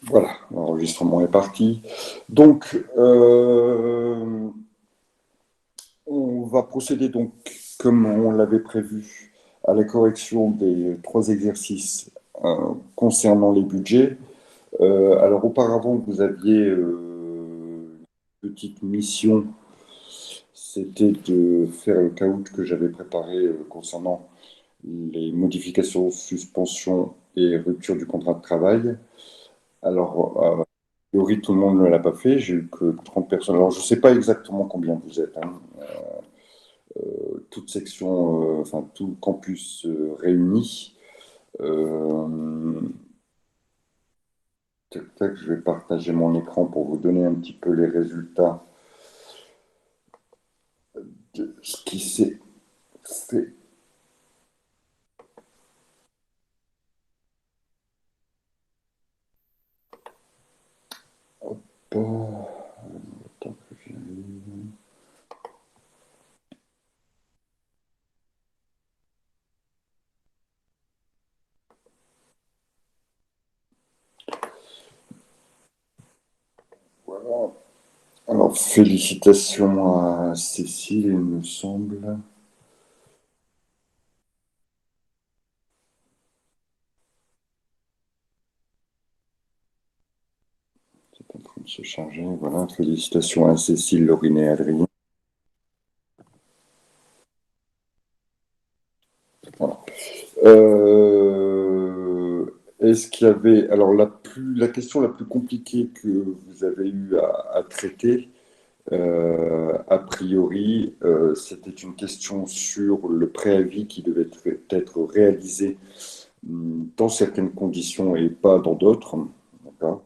Voilà, l'enregistrement est parti. Donc, on va procéder donc, comme on l'avait prévu, à la correction des trois exercices concernant les budgets. Alors, auparavant, vous aviez une petite mission, c'était de faire le caout que j'avais préparé concernant les modifications, suspensions et rupture du contrat de travail. Alors, théorie, tout le monde ne l'a pas fait. J'ai eu que 30 personnes. Alors, je ne sais pas exactement combien vous êtes, hein. Toute section, enfin, tout campus réuni. Euh, tac, tac, je vais partager mon écran pour vous donner un petit peu les résultats de ce qui s'est fait. Hop, attends que j'arrive. Voilà. Alors, félicitations à Cécile, il me semble. C'est en train de se charger. Voilà, félicitations à Cécile, Laurine et Adrien. Voilà. Est-ce qu'il y avait. Alors, la question la plus compliquée que vous avez eu à traiter, a priori, c'était une question sur le préavis qui devait être réalisé dans certaines conditions et pas dans d'autres. D'accord.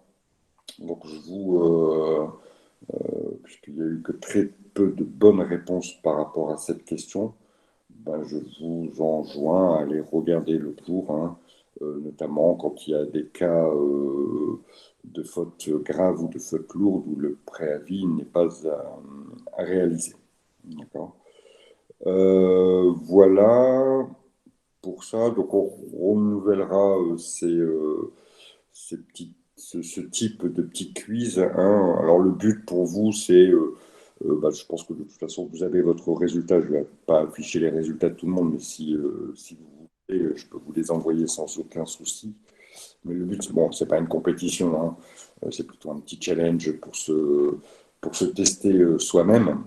Donc, puisqu'il n'y a eu que très peu de bonnes réponses par rapport à cette question, ben, je vous enjoins à aller regarder le cours, hein, notamment quand il y a des cas de fautes graves ou de fautes lourdes où le préavis n'est pas à réaliser. D'accord. Voilà pour ça. Donc on renouvellera ce type de petit quiz, hein. Alors le but pour vous, c'est bah, je pense que de toute façon, vous avez votre résultat. Je ne vais pas afficher les résultats de tout le monde, mais si vous voulez, je peux vous les envoyer sans aucun souci. Mais le but, bon, c'est pas une compétition, hein. C'est plutôt un petit challenge pour se tester soi-même.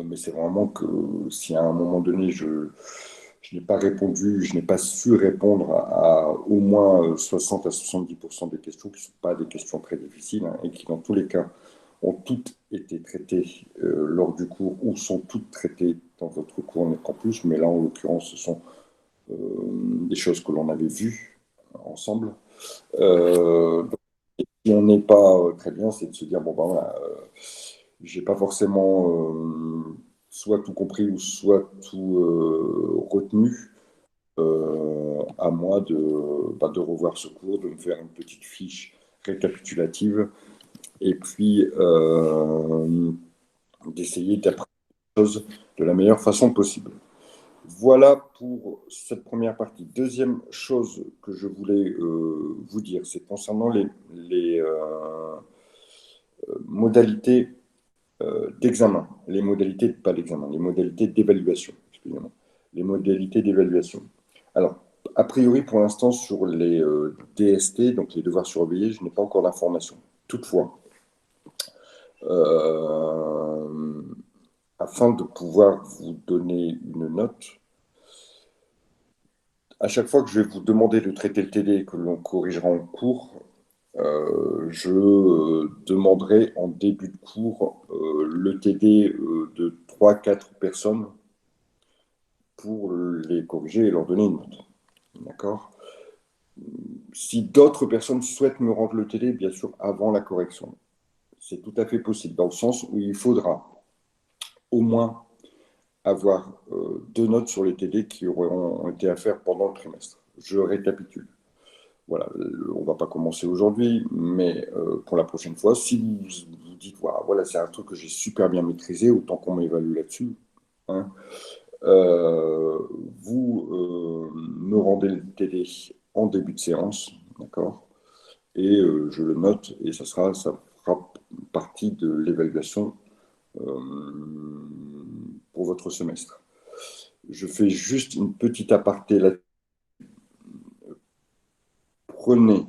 Mais c'est vraiment que si à un moment donné, je n'ai pas répondu, je n'ai pas su répondre à au moins 60 à 70% des questions, qui ne sont pas des questions très difficiles, hein, et qui, dans tous les cas, ont toutes été traitées lors du cours ou sont toutes traitées dans votre cours en campus. Mais là, en l'occurrence, ce sont des choses que l'on avait vues ensemble. Donc, si on n'est pas très bien, c'est de se dire, bon, ben voilà, j'ai pas forcément soit tout compris ou soit tout retenu. À moi de revoir ce cours, de me faire une petite fiche récapitulative et puis d'essayer d'apprendre les choses de la meilleure façon possible. Voilà pour cette première partie. Deuxième chose que je voulais vous dire, c'est concernant les modalités d'examen, les modalités, pas d'examen, les modalités d'évaluation, excusez-moi, les modalités d'évaluation. Alors, a priori, pour l'instant, sur les DST, donc les devoirs surveillés, je n'ai pas encore d'informations. Toutefois, euh, afin de pouvoir vous donner une note, à chaque fois que je vais vous demander de traiter le TD et que l'on corrigera en cours, je demanderai en début de cours le TD de 3 4 personnes pour les corriger et leur donner une note. D'accord. Si d'autres personnes souhaitent me rendre le TD, bien sûr, avant la correction, c'est tout à fait possible, dans le sens où il faudra au moins avoir 2 notes sur les TD qui auront été à faire pendant le trimestre. Je récapitule. Voilà, on ne va pas commencer aujourd'hui, mais pour la prochaine fois, si vous dites, voilà, c'est un truc que j'ai super bien maîtrisé, autant qu'on m'évalue là-dessus, hein, euh, vous me rendez le TD en début de séance, d'accord? et je le note, et ça fera partie de l'évaluation pour votre semestre. Je fais juste une petite aparté là. Prenez,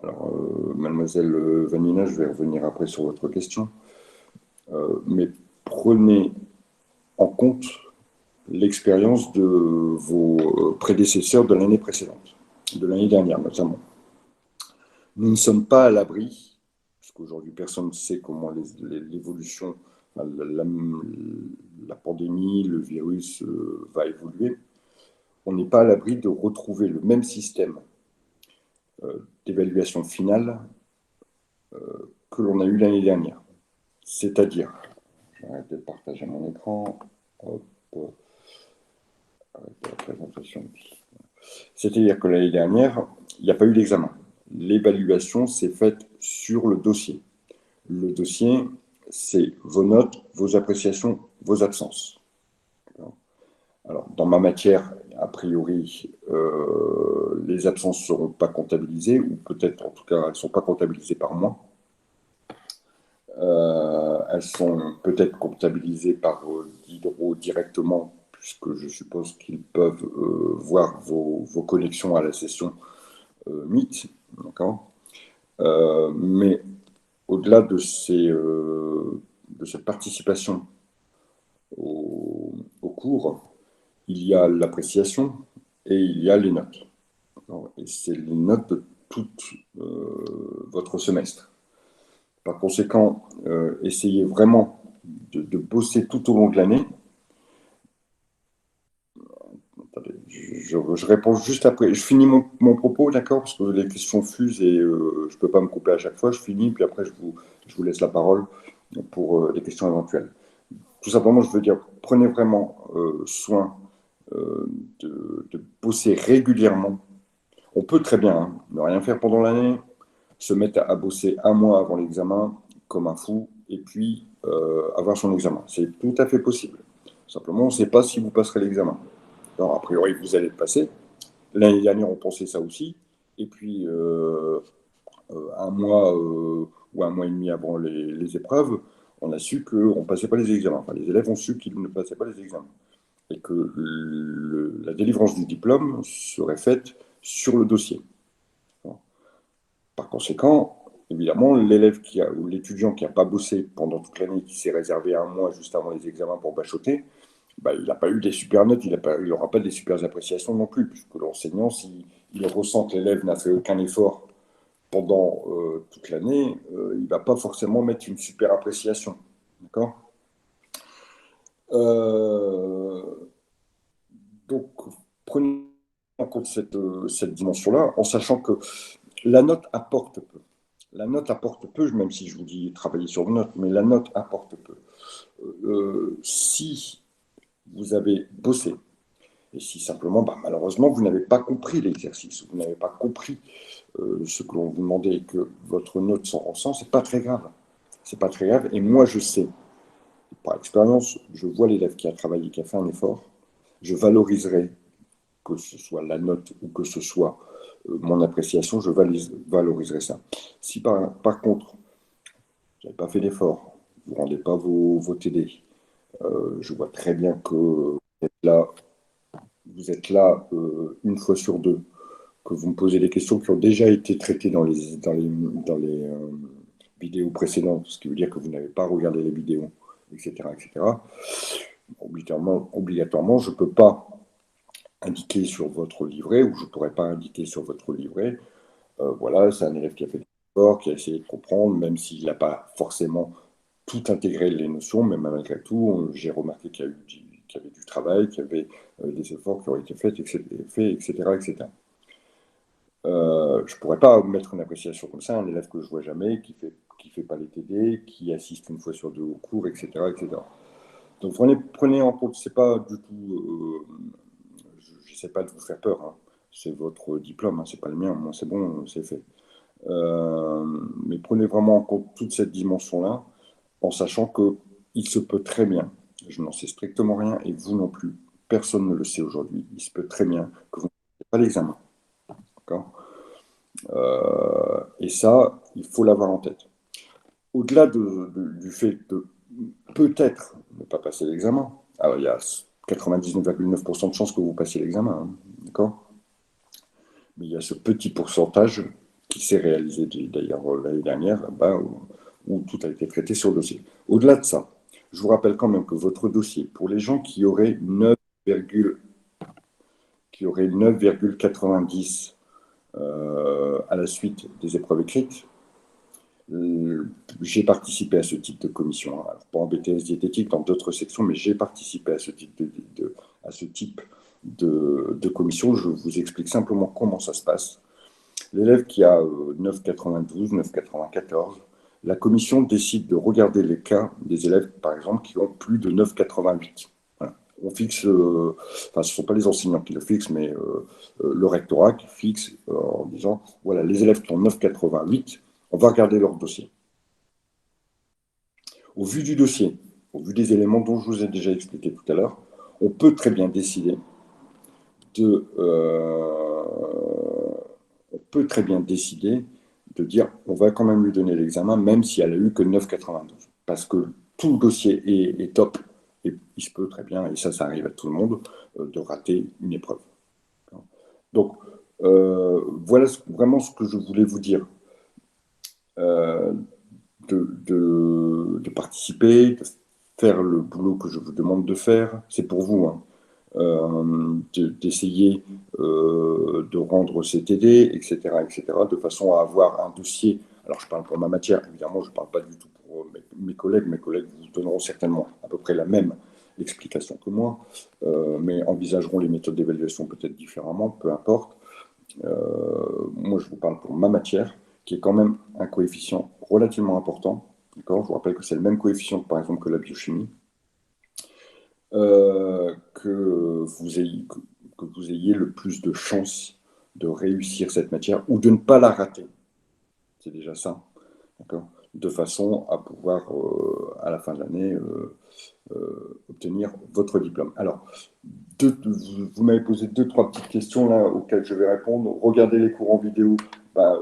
alors mademoiselle Vanina, je vais revenir après sur votre question, mais prenez en compte l'expérience de vos prédécesseurs de l'année précédente, de l'année dernière notamment. Nous ne sommes pas à l'abri, parce qu'aujourd'hui personne ne sait comment l'évolution, la pandémie, le virus va évoluer. On n'est pas à l'abri de retrouver le même système d'évaluation finale que l'on a eu l'année dernière. C'est-à-dire, je vais arrêter de partager mon écran. Hop, arrêter la présentation. C'est-à-dire que l'année dernière, il n'y a pas eu d'examen. L'évaluation s'est faite sur le dossier. Le dossier, c'est vos notes, vos appréciations, vos absences. Alors, dans ma matière, a priori, les absences ne seront pas comptabilisées, ou peut-être, en tout cas, elles ne sont pas comptabilisées par moi. Elles sont peut-être comptabilisées par Diderot directement, puisque je suppose qu'ils peuvent voir vos connexions à la session Meet. D'accord. Mais au-delà de cette participation au cours, il y a l'appréciation et il y a les notes. Et c'est les notes de tout votre semestre. Par conséquent, essayez vraiment de bosser tout au long de l'année. Attendez, je réponds juste après. Je finis mon propos, d'accord? Parce que les questions fusent et je ne peux pas me couper à chaque fois. Je finis, puis après, je vous laisse la parole pour les questions éventuelles. Tout simplement, je veux dire, prenez vraiment soin de bosser régulièrement. On peut très bien ne rien faire pendant l'année, se mettre à bosser un mois avant l'examen comme un fou, et puis avoir son examen. C'est tout à fait possible. Simplement, on ne sait pas si vous passerez l'examen. Alors, a priori, vous allez le passer. L'année dernière, on pensait ça aussi. Et puis, un mois ou un mois et demi avant les épreuves, on a su qu'on ne passait pas les examens. Enfin, les élèves ont su qu'ils ne passaient pas les examens. Et que la délivrance du diplôme serait faite sur le dossier. Par conséquent, évidemment, l'élève ou l'étudiant qui n'a pas bossé pendant toute l'année, qui s'est réservé un mois juste avant les examens pour bachoter, bah, il n'a pas eu des super notes, il n'aura pas des super appréciations non plus, puisque l'enseignant, s'il ressent que l'élève n'a fait aucun effort pendant toute l'année, il ne va pas forcément mettre une super appréciation. D'accord. Donc, prenez en compte cette dimension-là, en sachant que la note apporte peu. La note apporte peu, même si je vous dis travailler sur vos notes, mais la note apporte peu. Si vous avez bossé, et si simplement, bah, malheureusement, vous n'avez pas compris l'exercice, vous n'avez pas compris ce que l'on vous demandait et que votre note s'en ressent, c'est pas très grave. C'est pas très grave. Et moi, je sais, par expérience, je vois l'élève qui a travaillé, qui a fait un effort, je valoriserai, que ce soit la note ou que ce soit mon appréciation, je valoriserai ça. Si par contre, vous n'avez pas fait d'effort, vous ne rendez pas vos TD, je vois très bien que vous êtes là une fois sur deux, que vous me posez des questions qui ont déjà été traitées dans les vidéos précédentes, ce qui veut dire que vous n'avez pas regardé les vidéos, etc. etc. Obligatoirement, je ne peux pas indiquer sur votre livret, ou je ne pourrais pas indiquer sur votre livret, voilà, c'est un élève qui a fait des efforts, qui a essayé de comprendre, même s'il n'a pas forcément tout intégré les notions, mais malgré tout, j'ai remarqué qu'il y avait du travail, qu'il y avait des efforts qui ont été faits, etc., etc. Je ne pourrais pas mettre une appréciation comme ça à un élève que je ne vois jamais, qui fait pas les TD, qui assiste une fois sur deux au cours, etc., etc. Donc prenez en compte, c'est pas du tout, je n'essaie pas de vous faire peur, hein. C'est votre diplôme, hein, c'est pas le mien, moi c'est bon, c'est fait. Mais prenez vraiment en compte toute cette dimension-là, en sachant qu'il se peut très bien, je n'en sais strictement rien, et vous non plus, personne ne le sait aujourd'hui, il se peut très bien que vous n'ayez pas l'examen. D'accord. Et ça, il faut l'avoir en tête. Au-delà du fait de peut-être ne pas passer l'examen, alors il y a 99,9% de chances que vous passiez l'examen, hein, d'accord? Mais il y a ce petit pourcentage qui s'est réalisé d'ailleurs l'année dernière, là-bas, où tout a été traité sur le dossier. Au-delà de ça, je vous rappelle quand même que votre dossier, pour les gens qui auraient 9,90 à la suite des épreuves écrites, j'ai participé à ce type de commission, hein. Alors, pas en BTS diététique, dans d'autres sections, mais j'ai participé à ce type à ce type de commission. Je vous explique simplement comment ça se passe. L'élève qui a 9,92, 9,94, la commission décide de regarder les cas des élèves, par exemple, qui ont plus de 9,88. Voilà. On fixe, enfin, ce ne sont pas les enseignants qui le fixent, mais le rectorat qui fixe en disant, voilà, les élèves qui ont 9,88, on va regarder leur dossier. Au vu du dossier, au vu des éléments dont je vous ai déjà expliqué tout à l'heure, on peut très bien décider de, on peut très bien décider de dire on va quand même lui donner l'examen, même si elle a eu que 9,92. Parce que tout le dossier est top et il se peut très bien, et ça arrive à tout le monde, de rater une épreuve. Donc, voilà vraiment ce que je voulais vous dire. Euh, de participer, de faire le boulot que je vous demande de faire, c'est pour vous, hein. D'essayer de rendre ces TD, etc., etc., de façon à avoir un dossier. Alors, je parle pour ma matière, évidemment, je ne parle pas du tout pour mes collègues. Mes collègues vous donneront certainement à peu près la même explication que moi, mais envisageront les méthodes d'évaluation peut-être différemment, peu importe. Moi, je vous parle pour ma matière, qui est quand même un coefficient relativement important. D'accord, je vous rappelle que c'est le même coefficient, par exemple, que la biochimie. Que vous ayez le plus de chances de réussir cette matière ou de ne pas la rater. C'est déjà ça. D'accord, de façon à pouvoir, à la fin de l'année, obtenir votre diplôme. Alors, vous m'avez posé deux, trois petites questions là auxquelles je vais répondre. Regardez les cours en vidéo. Bah,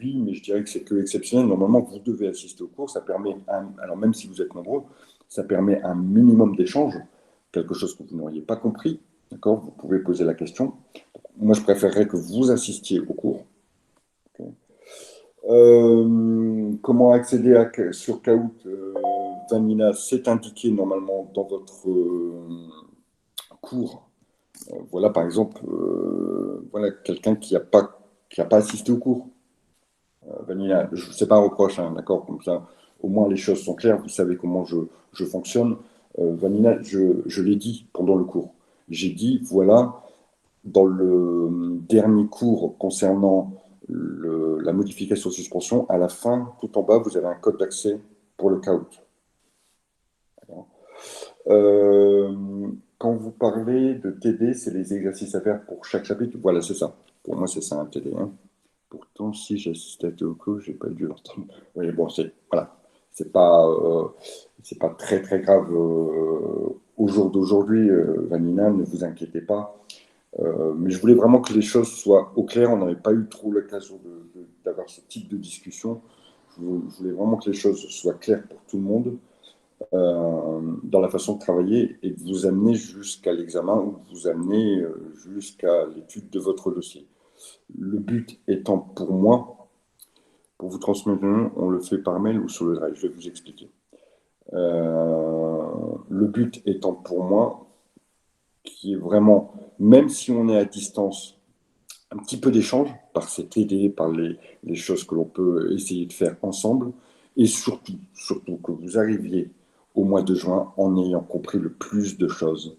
oui, mais je dirais que c'est que exceptionnel. Normalement, vous devez assister au cours. Ça permet, alors même si vous êtes nombreux, ça permet un minimum d'échange, quelque chose que vous n'auriez pas compris. D'accord, vous pouvez poser la question. Moi, je préférerais que vous assistiez au cours. Okay. Comment accéder sur Kahoot, Vanina, c'est indiqué normalement dans votre cours. Voilà, par exemple, voilà, quelqu'un qui a pas assisté au cours. Vanina, c'est pas un reproche, hein, d'accord, comme ça, au moins les choses sont claires, vous savez comment je fonctionne. Vanina, je l'ai dit pendant le cours. J'ai dit, voilà, dans le dernier cours concernant la modification suspension, à la fin, tout en bas, vous avez un code d'accès pour le Kahoot. Quand vous parlez de TD, c'est les exercices à faire pour chaque chapitre. Voilà, c'est ça. Pour moi, c'est ça un TD, hein. Pourtant, si j'assistais au cours, j'ai pas dû l'entendre. Oui, bon, voilà, c'est pas très très grave au jour d'aujourd'hui, Vanina, ne vous inquiétez pas. Mais je voulais vraiment que les choses soient au clair. On n'avait pas eu trop l'occasion d'avoir ce type de discussion. Je voulais vraiment que les choses soient claires pour tout le monde dans la façon de travailler et de vous amener jusqu'à l'examen ou de vous amener jusqu'à l'étude de votre dossier. Le but étant pour moi, pour vous transmettre, on le fait par mail ou sur le drive, je vais vous expliquer. Le but étant pour moi, qui est vraiment, même si on est à distance, un petit peu d'échange par cette idée, par les choses que l'on peut essayer de faire ensemble, et surtout que vous arriviez au mois de juin en ayant compris le plus de choses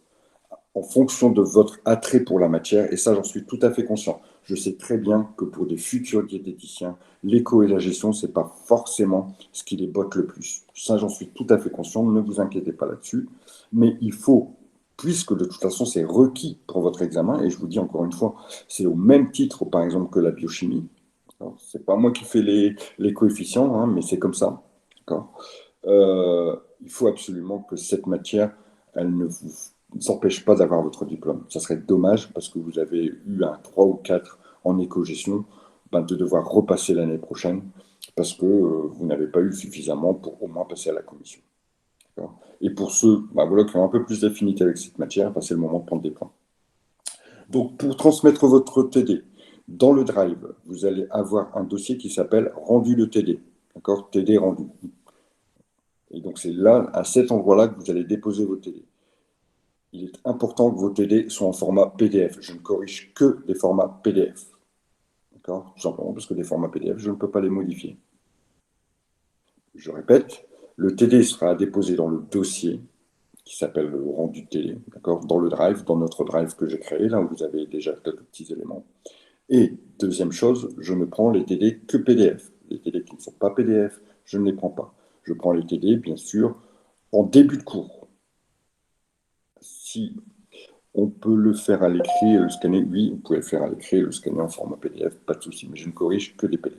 en fonction de votre attrait pour la matière, et ça j'en suis tout à fait conscient. Je sais très bien que pour des futurs diététiciens, l'éco et la gestion, c'est pas forcément ce qui les botte le plus. Ça j'en suis tout à fait conscient, ne vous inquiétez pas là-dessus. Mais il faut, puisque de toute façon c'est requis pour votre examen, et je vous dis encore une fois, c'est au même titre par exemple que la biochimie. C'est pas moi qui fais les coefficients, hein, mais c'est comme ça. Il faut absolument que cette matière, elle ne vous s'empêche pas d'avoir votre diplôme. Ça serait dommage parce que vous avez eu un 3 ou 4 en éco-gestion de devoir repasser l'année prochaine parce que vous n'avez pas eu suffisamment pour au moins passer à la commission. Et pour ceux voilà, qui ont un peu plus d'affinité avec cette matière, c'est le moment de prendre des points. Donc, pour transmettre votre TD dans le Drive, vous allez avoir un dossier qui s'appelle rendu de TD. D'accord? TD rendu. Et donc, c'est là, à cet endroit-là, que vous allez déposer vos TD. Il est important que vos TD soient en format PDF. Je ne corrige que les formats PDF. D'accord? Tout simplement parce que les formats PDF, je ne peux pas les modifier. Je répète, le TD sera déposé dans le dossier qui s'appelle le rendu de TD, d'accord? Dans le Drive, dans notre Drive que j'ai créé, là où vous avez déjà quelques petits éléments. Et deuxième chose, je ne prends les TD que PDF. Les TD qui ne sont pas PDF, je ne les prends pas. Je prends les TD, bien sûr, en début de cours. Si on peut le faire à l'écrit et le scanner, oui, vous pouvez le faire à l'écrit et le scanner en format PDF, pas de souci, mais je ne corrige que des PDF.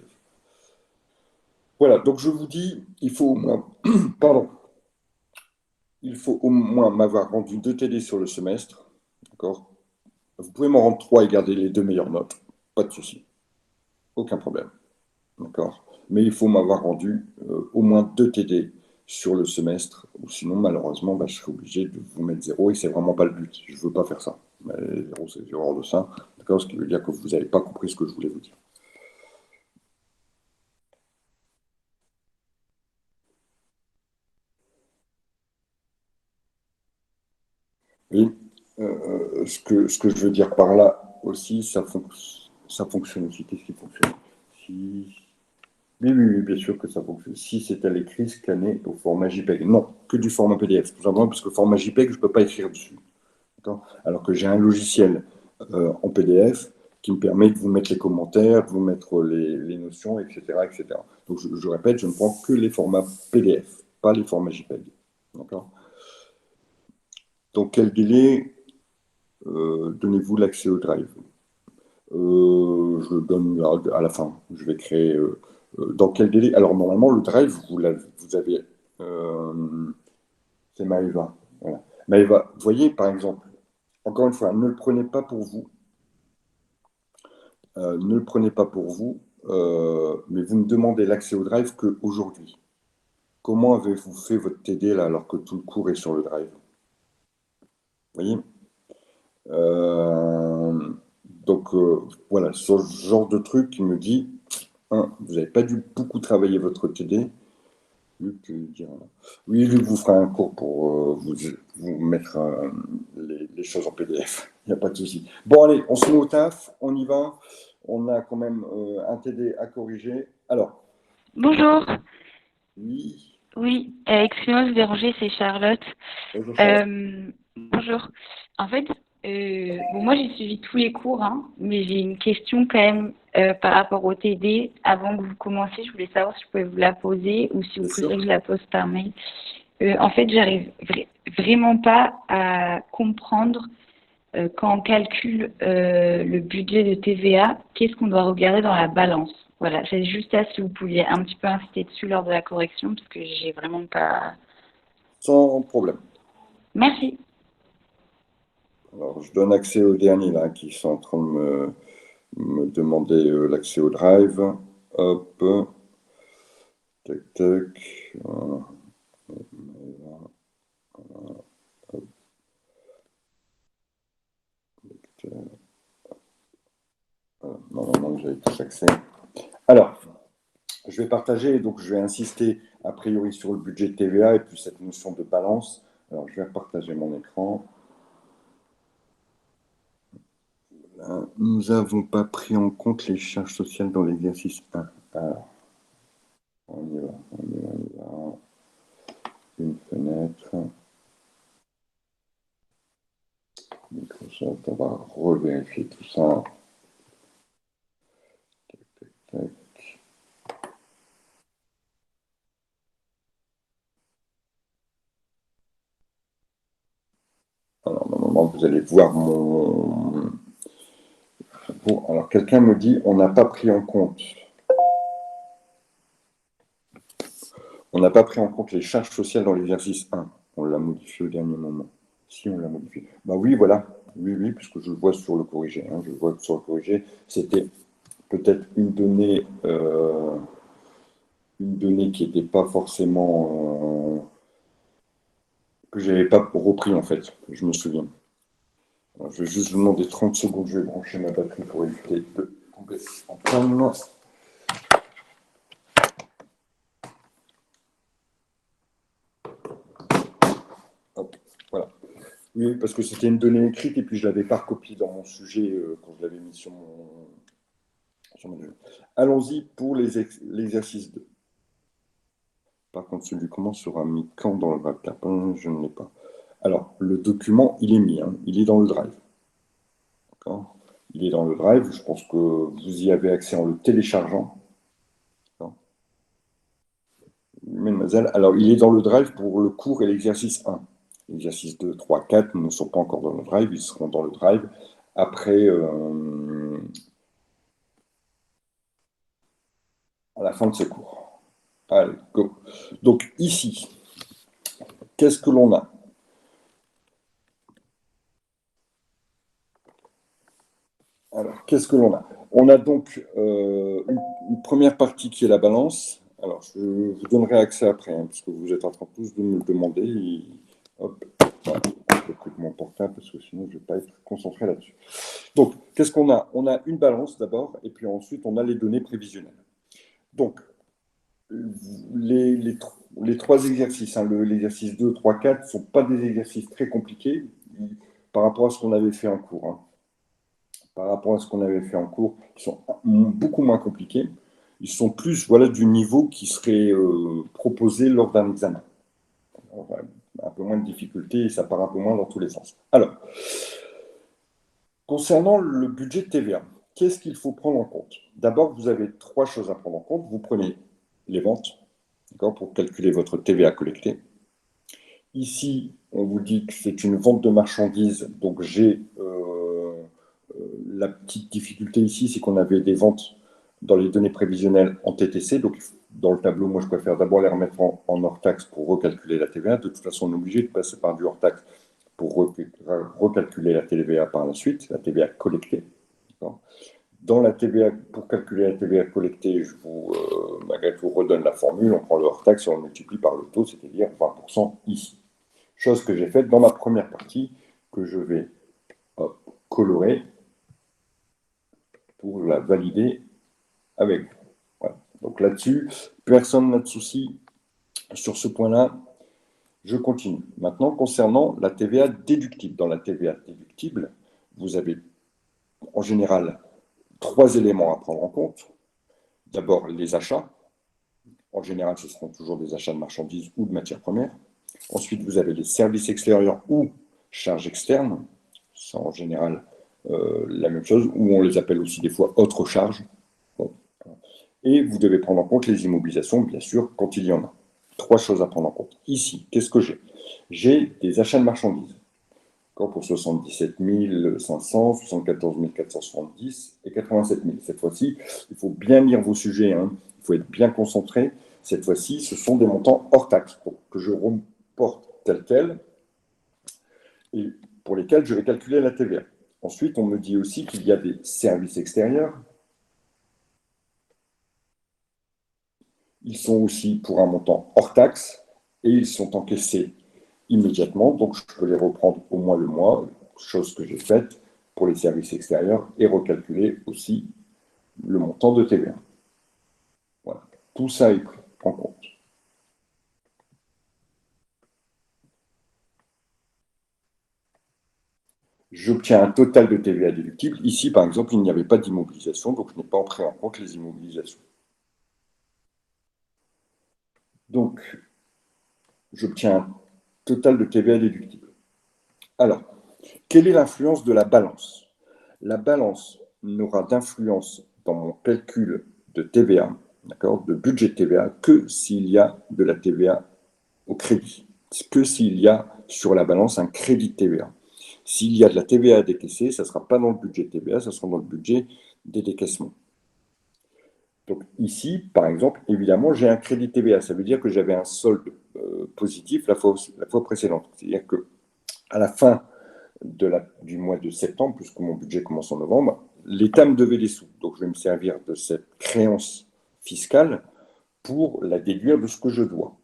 Voilà, donc je vous dis, il faut au moins, pardon, il faut au moins m'avoir rendu 2 TD sur le semestre, d'accord? Vous pouvez m'en rendre 3 et garder les 2 meilleures notes, pas de souci, aucun problème. D'accord. Mais il faut m'avoir rendu au moins 2 TD sur le semestre, ou sinon, malheureusement, je serai obligé de vous mettre 0 et c'est vraiment pas le but. Je ne veux pas faire ça. 0, c'est hors de ça. D'accord. Ce qui veut dire que vous n'avez pas compris ce que je voulais vous dire. Et ce que je veux dire par là aussi, ça fonctionne aussi. Qu'est-ce qui fonctionne? Si... Oui, oui, oui, bien sûr que ça fonctionne. Si c'est à l'écrit, scanné au format JPEG. Non, que du format PDF. Tout simplement parce que format JPEG, je ne peux pas écrire dessus. Alors que j'ai un logiciel en PDF qui me permet de vous mettre les commentaires, de vous mettre les notions, etc., etc. Donc, je répète, je ne prends que les formats PDF, pas les formats JPEG. D'accord? Dans quel délai donnez-vous l'accès au Drive? Je le donne à la fin. Je vais créer. Dans quel délai? Alors, normalement, le Drive, vous avez. C'est Maëva. Voilà. Maëva, vous voyez, par exemple, encore une fois, ne le prenez pas pour vous. Ne le prenez pas pour vous, mais vous me demandez l'accès au Drive qu'aujourd'hui. Comment avez-vous fait votre TD là, alors que tout le cours est sur le Drive? Vous voyez? Donc voilà, ce genre de truc qui me dit, vous n'avez pas dû beaucoup travailler votre TD. Luc dira, oui, Luc vous fera un cours pour vous mettre les choses en PDF. Il n'y a pas de souci. Bon, allez, on se met au taf, on y va. On a quand même un TD à corriger. Alors, Bonjour. oui, Oui, excusez-moi de vous déranger, c'est Charlotte. bonjour Charles. Bonjour. En fait, bon, moi j'ai suivi tous les cours, hein, mais j'ai une question quand même par rapport au TD. Avant que vous commenciez, je voulais savoir si je pouvais vous la poser ou si vous Bien préférez que sûr. je la pose par mail. En fait, j'arrive vraiment pas à comprendre quand on calcule le budget de TVA, qu'est-ce qu'on doit regarder dans la balance. Voilà, c'est juste ça si vous pouviez un petit peu insister dessus lors de la correction, parce que j'ai vraiment pas. Sans problème. Merci. Alors, je donne accès aux derniers là qui sont en train de me demander l'accès au Drive. Hop, tac, tac. Voilà. Normalement, j'avais tous accès. Alors, je vais partager, donc je vais insister a priori sur le budget de TVA et puis cette notion de balance. Alors, je vais partager mon écran. Là, nous n'avons pas pris en compte les charges sociales dans l'exercice 1. Alors, on y va, on y va, on y va. Une fenêtre. Microsoft, on va revérifier tout ça. Tac. Alors, normalement, vous allez voir mon. Bon, alors, quelqu'un me dit on n'a pas pris en compte. On n'a pas pris en compte les charges sociales dans l'exercice 1. On l'a modifié au dernier moment. Si on l'a modifié. Bah oui, voilà. Oui, oui, puisque je le vois sur le corrigé. Je le vois sur le corrigé. C'était peut-être une donnée qui n'était pas forcément, que je n'avais pas repris en fait, je me souviens. Alors, je vais juste vous demander 30 secondes, je vais brancher ma batterie pour éviter de tomber en panne. Hop, voilà. Oui, parce que c'était une donnée écrite et puis je ne l'avais pas recopiée dans mon sujet quand je l'avais mis sur mon jeu. Allons-y pour l'exercice 2. Par contre, celui comment sera mis quand dans le drive? Je ne l'ai pas. Alors, le document, il est mis, hein, il est dans le drive. D'accord? Il est dans le drive, je pense que vous y avez accès en le téléchargeant. Mademoiselle, alors il est dans le drive pour le cours et l'exercice 1. L'exercice 2, 3, 4 ne sont pas encore dans le drive, ils seront dans le drive après, à la fin de ce cours. Allez, go. Donc ici, qu'est-ce que l'on a? Alors, qu'est-ce que l'on a? On a donc une première partie qui est la balance. Alors, je vous donnerai accès après, hein, parce que vous êtes en train tous de me le demander. Hop, voilà, je coupe mon portable parce que sinon je ne vais pas être concentré là-dessus. Donc, qu'est-ce qu'on a? On a une balance d'abord, et puis ensuite on a les données prévisionnelles. Donc, les trois exercices, hein, l'exercice 2, 3, 4, ne sont pas des exercices très compliqués par rapport à ce qu'on avait fait en cours. Hein. Par rapport à ce qu'on avait fait en cours, ils sont beaucoup moins compliqués. Ils sont plus voilà, du niveau qui serait proposé lors d'un examen. Un peu moins de difficultés et ça part un peu moins dans tous les sens. Alors, concernant le budget de TVA, qu'est-ce qu'il faut prendre en compte? D'abord, vous avez trois choses à prendre en compte. Vous prenez les ventes, pour calculer votre TVA collectée. Ici, on vous dit que c'est une vente de marchandises, donc j'ai la petite difficulté ici, c'est qu'on avait des ventes dans les données prévisionnelles en TTC, donc dans le tableau, moi je préfère d'abord les remettre en hors-taxe pour recalculer la TVA. De toute façon, on est obligé de passer par du hors-taxe pour recalculer la TVA par la suite, la TVA collectée. Dans la TVA, pour calculer la TVA collectée, je vous, malgré tout, redonne la formule, on prend le hors-taxe et on le multiplie par le taux, c'est-à-dire 20% ici. Chose que j'ai faite dans ma première partie, que je vais colorer pour la valider avec vous. Voilà. Donc là-dessus, personne n'a de souci sur ce point-là. Je continue. Maintenant, concernant la TVA déductible. Dans la TVA déductible, vous avez en général trois éléments à prendre en compte. D'abord, les achats. En général, ce seront toujours des achats de marchandises ou de matières premières. Ensuite, vous avez les services extérieurs ou charges externes. C'est en général la même chose, ou on les appelle aussi des fois autres charges. Bon. Et vous devez prendre en compte les immobilisations, bien sûr, quand il y en a. Trois choses à prendre en compte. Ici, qu'est-ce que j'ai? J'ai des achats de marchandises. Pour 77 500, 74 470 et 87 000. Cette fois-ci, il faut bien lire vos sujets, hein. Il faut être bien concentré. Cette fois-ci, ce sont des montants hors taxe que je reporte tel quel et pour lesquels je vais calculer la TVA. Ensuite, on me dit aussi qu'il y a des services extérieurs. Ils sont aussi pour un montant hors taxe et ils sont encaissés immédiatement, donc je peux les reprendre au moins le mois, chose que j'ai faite pour les services extérieurs et recalculer aussi le montant de TVA. Voilà. Tout ça est pris en compte. J'obtiens un total de TVA déductible. Ici, par exemple, il n'y avait pas d'immobilisation, donc je n'ai pas pris en compte les immobilisations. Donc, j'obtiens un total de TVA déductible. Alors, quelle est l'influence de la balance? La balance n'aura d'influence dans mon calcul de TVA, de budget de TVA, que s'il y a de la TVA au crédit, que s'il y a sur la balance un crédit de TVA. S'il y a de la TVA à décaisser, ça ne sera pas dans le budget de TVA, ça sera dans le budget des décaissements. Donc ici, par exemple, évidemment, j'ai un crédit TVA. Ça veut dire que j'avais un solde positif la fois précédente. C'est-à-dire qu'à la fin du mois de septembre, puisque mon budget commence en novembre, l'État me devait des sous. Donc, je vais me servir de cette créance fiscale pour la déduire de ce que je dois.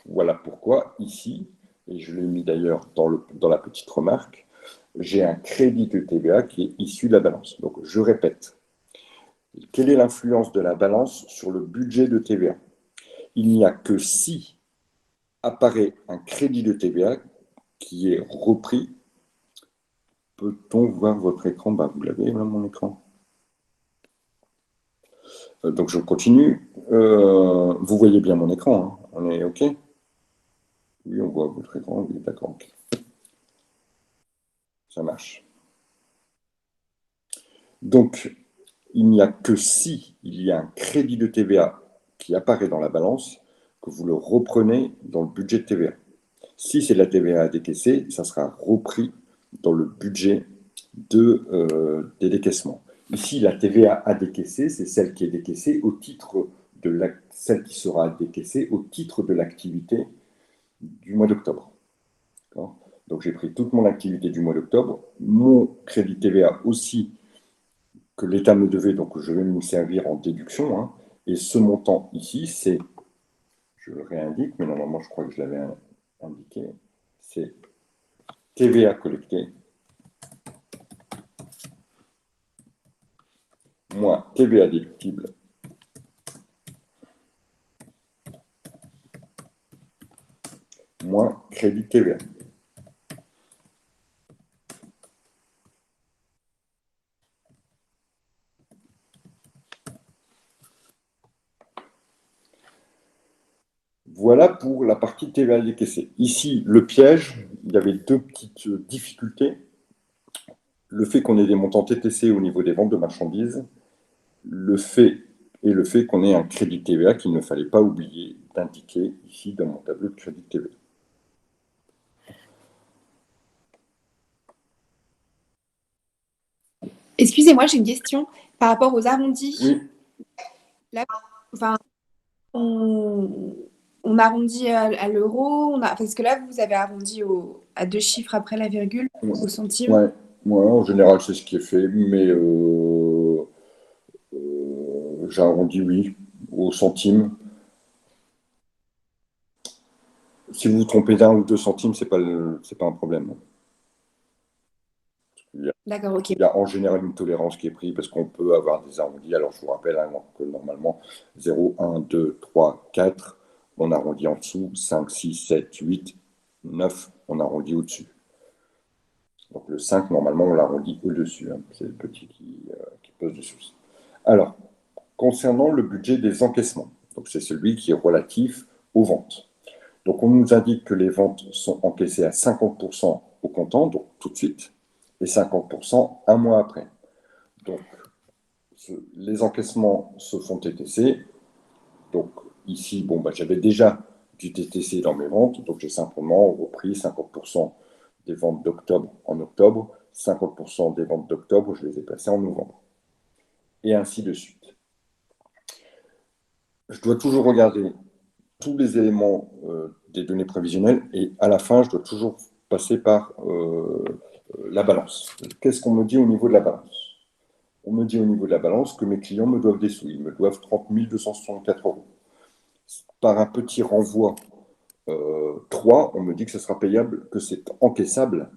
Voilà pourquoi, ici, et je l'ai mis d'ailleurs dans la petite remarque, j'ai un crédit de TVA qui est issu de la balance. Donc, je répète, quelle est l'influence de la balance sur le budget de TVA? Il n'y a que si apparaît un crédit de TVA qui est repris. Peut-on voir votre écran? Vous l'avez là, mon écran. Donc je continue. Vous voyez bien mon écran, hein? On est OK? Oui, on voit votre écran. Oui, d'accord. OK. Ça marche. Donc, il n'y a que si il y a un crédit de TVA qui apparaît dans la balance que vous le reprenez dans le budget de TVA. Si c'est de la TVA à décaisser, ça sera repris dans le budget des décaissements. Ici, la TVA à décaisser, c'est celle qui est décaissée au titre de celle qui sera décaissée au titre de l'activité du mois d'octobre. Donc j'ai pris toute mon activité du mois d'octobre, mon crédit TVA aussi que l'État me devait, donc je vais me servir en déduction. Hein, et ce montant ici, c'est, je le réindique, mais normalement je crois que je l'avais indiqué, c'est TVA collectée moins TVA déductible moins crédit TVA. Voilà pour la partie TVA décaissée. Ici, le piège, il y avait deux petites difficultés. Le fait qu'on ait des montants TTC au niveau des ventes de marchandises, le fait qu'on ait un crédit TVA qu'il ne fallait pas oublier d'indiquer ici dans mon tableau de crédit TVA. Excusez-moi, j'ai une question par rapport aux arrondis. Oui. Là, enfin, on arrondit à l'euro, parce que là, vous avez arrondi à deux chiffres après la virgule, au centime. Ouais, en général, c'est ce qui est fait, mais j'arrondis, oui, au centime. Si vous vous trompez d'un ou deux centimes, c'est pas un problème. D'accord, ok. Il y a en général une tolérance qui est prise parce qu'on peut avoir des arrondis. Alors, je vous rappelle hein, que normalement, 0, 1, 2, 3, 4, on arrondit en dessous, 5, 6, 7, 8, 9, on arrondit au-dessus. Donc, le 5, normalement, on l'arrondit au-dessus. Hein. C'est le petit qui pose des soucis. Alors, concernant le budget des encaissements, donc c'est celui qui est relatif aux ventes. Donc, on nous indique que les ventes sont encaissées à 50% au comptant, donc tout de suite, et 50% un mois après. Donc, les encaissements se font TTC. Donc, ici, j'avais déjà du TTC dans mes ventes, donc j'ai simplement repris 50% des ventes d'octobre en octobre, 50% des ventes d'octobre, je les ai passées en novembre. Et ainsi de suite. Je dois toujours regarder tous les éléments des données prévisionnelles et à la fin, je dois toujours passer par la balance. Qu'est-ce qu'on me dit au niveau de la balance? On me dit au niveau de la balance que mes clients me doivent des sous. Ils me doivent 30 264 €. Par un petit renvoi 3, on me dit que ce sera payable, que c'est encaissable.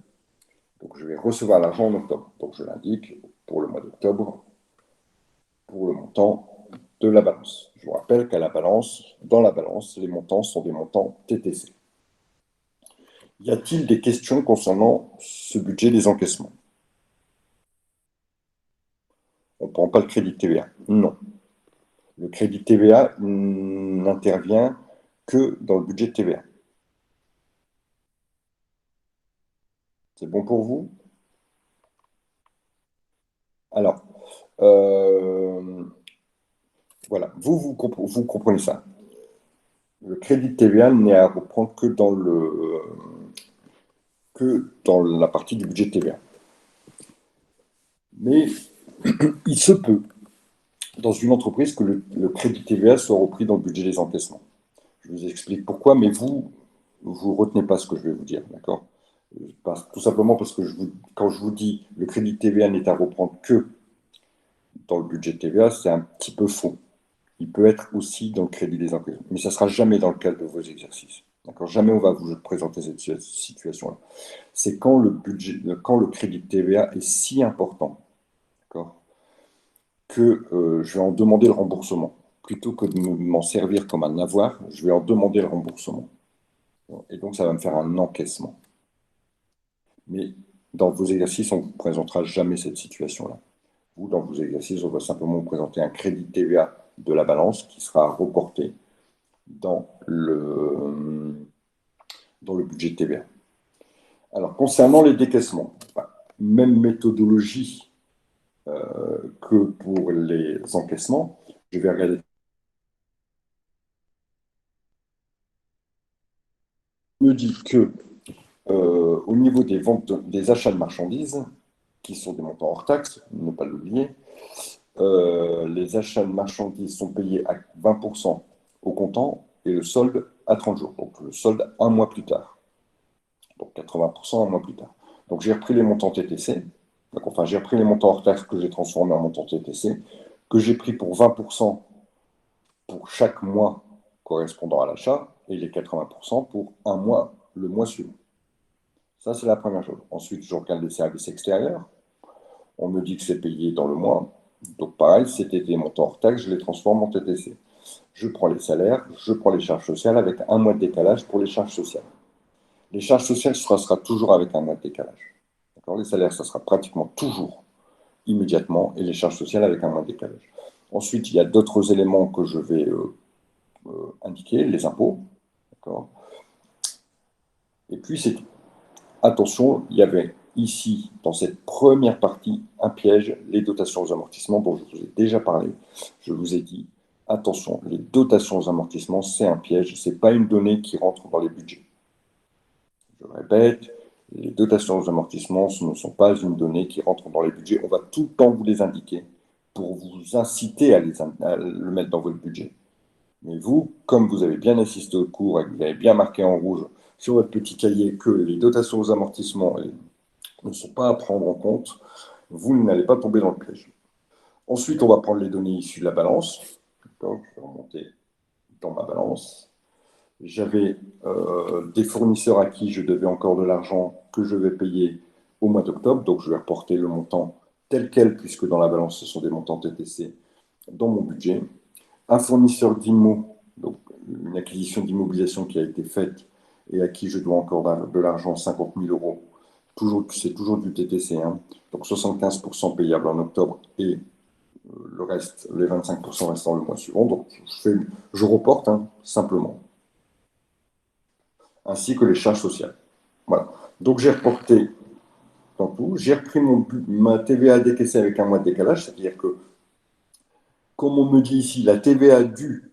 Donc, je vais recevoir l'argent en octobre. Donc, je l'indique pour le mois d'octobre, pour le montant de la balance. Je vous rappelle qu'à la balance, dans la balance, les montants sont des montants TTC. Y a-t-il des questions concernant ce budget des encaissements? On ne prend pas le crédit TVA. Non. Le crédit TVA n'intervient que dans le budget de TVA. C'est bon pour vous? Alors, voilà, vous comprenez ça. Le crédit de TVA n'est à reprendre que dans la partie du budget de TVA. Mais il se peut, dans une entreprise, que le crédit TVA soit repris dans le budget des encaissements. Je vous explique pourquoi, mais vous retenez pas ce que je vais vous dire, d'accord? Tout simplement parce que quand je vous dis le crédit TVA n'est à reprendre que dans le budget de TVA, c'est un petit peu faux. Il peut être aussi dans le crédit des impôts, mais ça ne sera jamais dans le cadre de vos exercices. D'accord? Jamais on va vous présenter cette situation-là. C'est quand le crédit de TVA est si important, d'accord, que je vais en demander le remboursement. Plutôt que de m'en servir comme un avoir, je vais en demander le remboursement. Et donc, ça va me faire un encaissement. Mais dans vos exercices, on ne vous présentera jamais cette situation-là. Vous, dans vos exercices, on va simplement vous présenter un crédit TVA de la balance qui sera reporté dans le budget de TVA. Alors, concernant les décaissements, même méthodologie que pour les encaissements, je vais regarder. Me dit que au niveau des ventes, des achats de marchandises, qui sont des montants hors taxes, ne pas l'oublier, les achats de marchandises sont payés à 20% au comptant et le solde à 30 jours. Donc le solde un mois plus tard. Donc 80% un mois plus tard. Donc j'ai repris les montants TTC. Donc, enfin, j'ai repris les montants hors taxes que j'ai transformés en montants TTC, que j'ai pris pour 20% pour chaque mois correspondant à l'achat et les 80% pour un mois, le mois suivant. Ça, c'est la première chose. Ensuite, je regarde les services extérieurs. On me dit que c'est payé dans le mois. Donc, pareil, c'était des montants hors taxes, je les transforme en TTC. Je prends les salaires, je prends les charges sociales avec un mois de décalage pour les charges sociales. Les charges sociales, ça sera toujours avec un mois de décalage. Les salaires, ça sera pratiquement toujours immédiatement et les charges sociales avec un mois de décalage. Ensuite, il y a d'autres éléments que je vais indiquer, les impôts. Et puis, c'est tout. Attention, il y avait ici, dans cette première partie, un piège, les dotations aux amortissements dont je vous ai déjà parlé. Je vous ai dit, attention, les dotations aux amortissements, c'est un piège, ce n'est pas une donnée qui rentre dans les budgets. Je répète, les dotations aux amortissements, ce ne sont pas une donnée qui rentre dans les budgets. On va tout le temps vous les indiquer pour vous inciter à le mettre dans votre budget. Mais vous, comme vous avez bien assisté au cours et que vous avez bien marqué en rouge sur votre petit cahier que les dotations aux amortissements ne sont pas à prendre en compte, vous n'allez pas tomber dans le piège. Ensuite, on va prendre les données issues de la balance. Je vais remonter dans ma balance. J'avais des fournisseurs à qui je devais encore de l'argent que je vais payer au mois d'octobre. Donc, je vais reporter le montant tel quel, puisque dans la balance, ce sont des montants TTC dans mon budget. Un fournisseur d'IMO, donc une acquisition d'immobilisation qui a été faite et à qui je dois encore de l'argent, 50 000 euros. C'est toujours du TTC, hein. Donc 75% payable en octobre et le reste, les 25% restant le mois suivant. Donc je reporte, hein, simplement. Ainsi que les charges sociales. Voilà. Donc j'ai reporté dans tout. J'ai repris ma TVA décaissée avec un mois de décalage, c'est-à-dire que, comme on me dit ici, la TVA due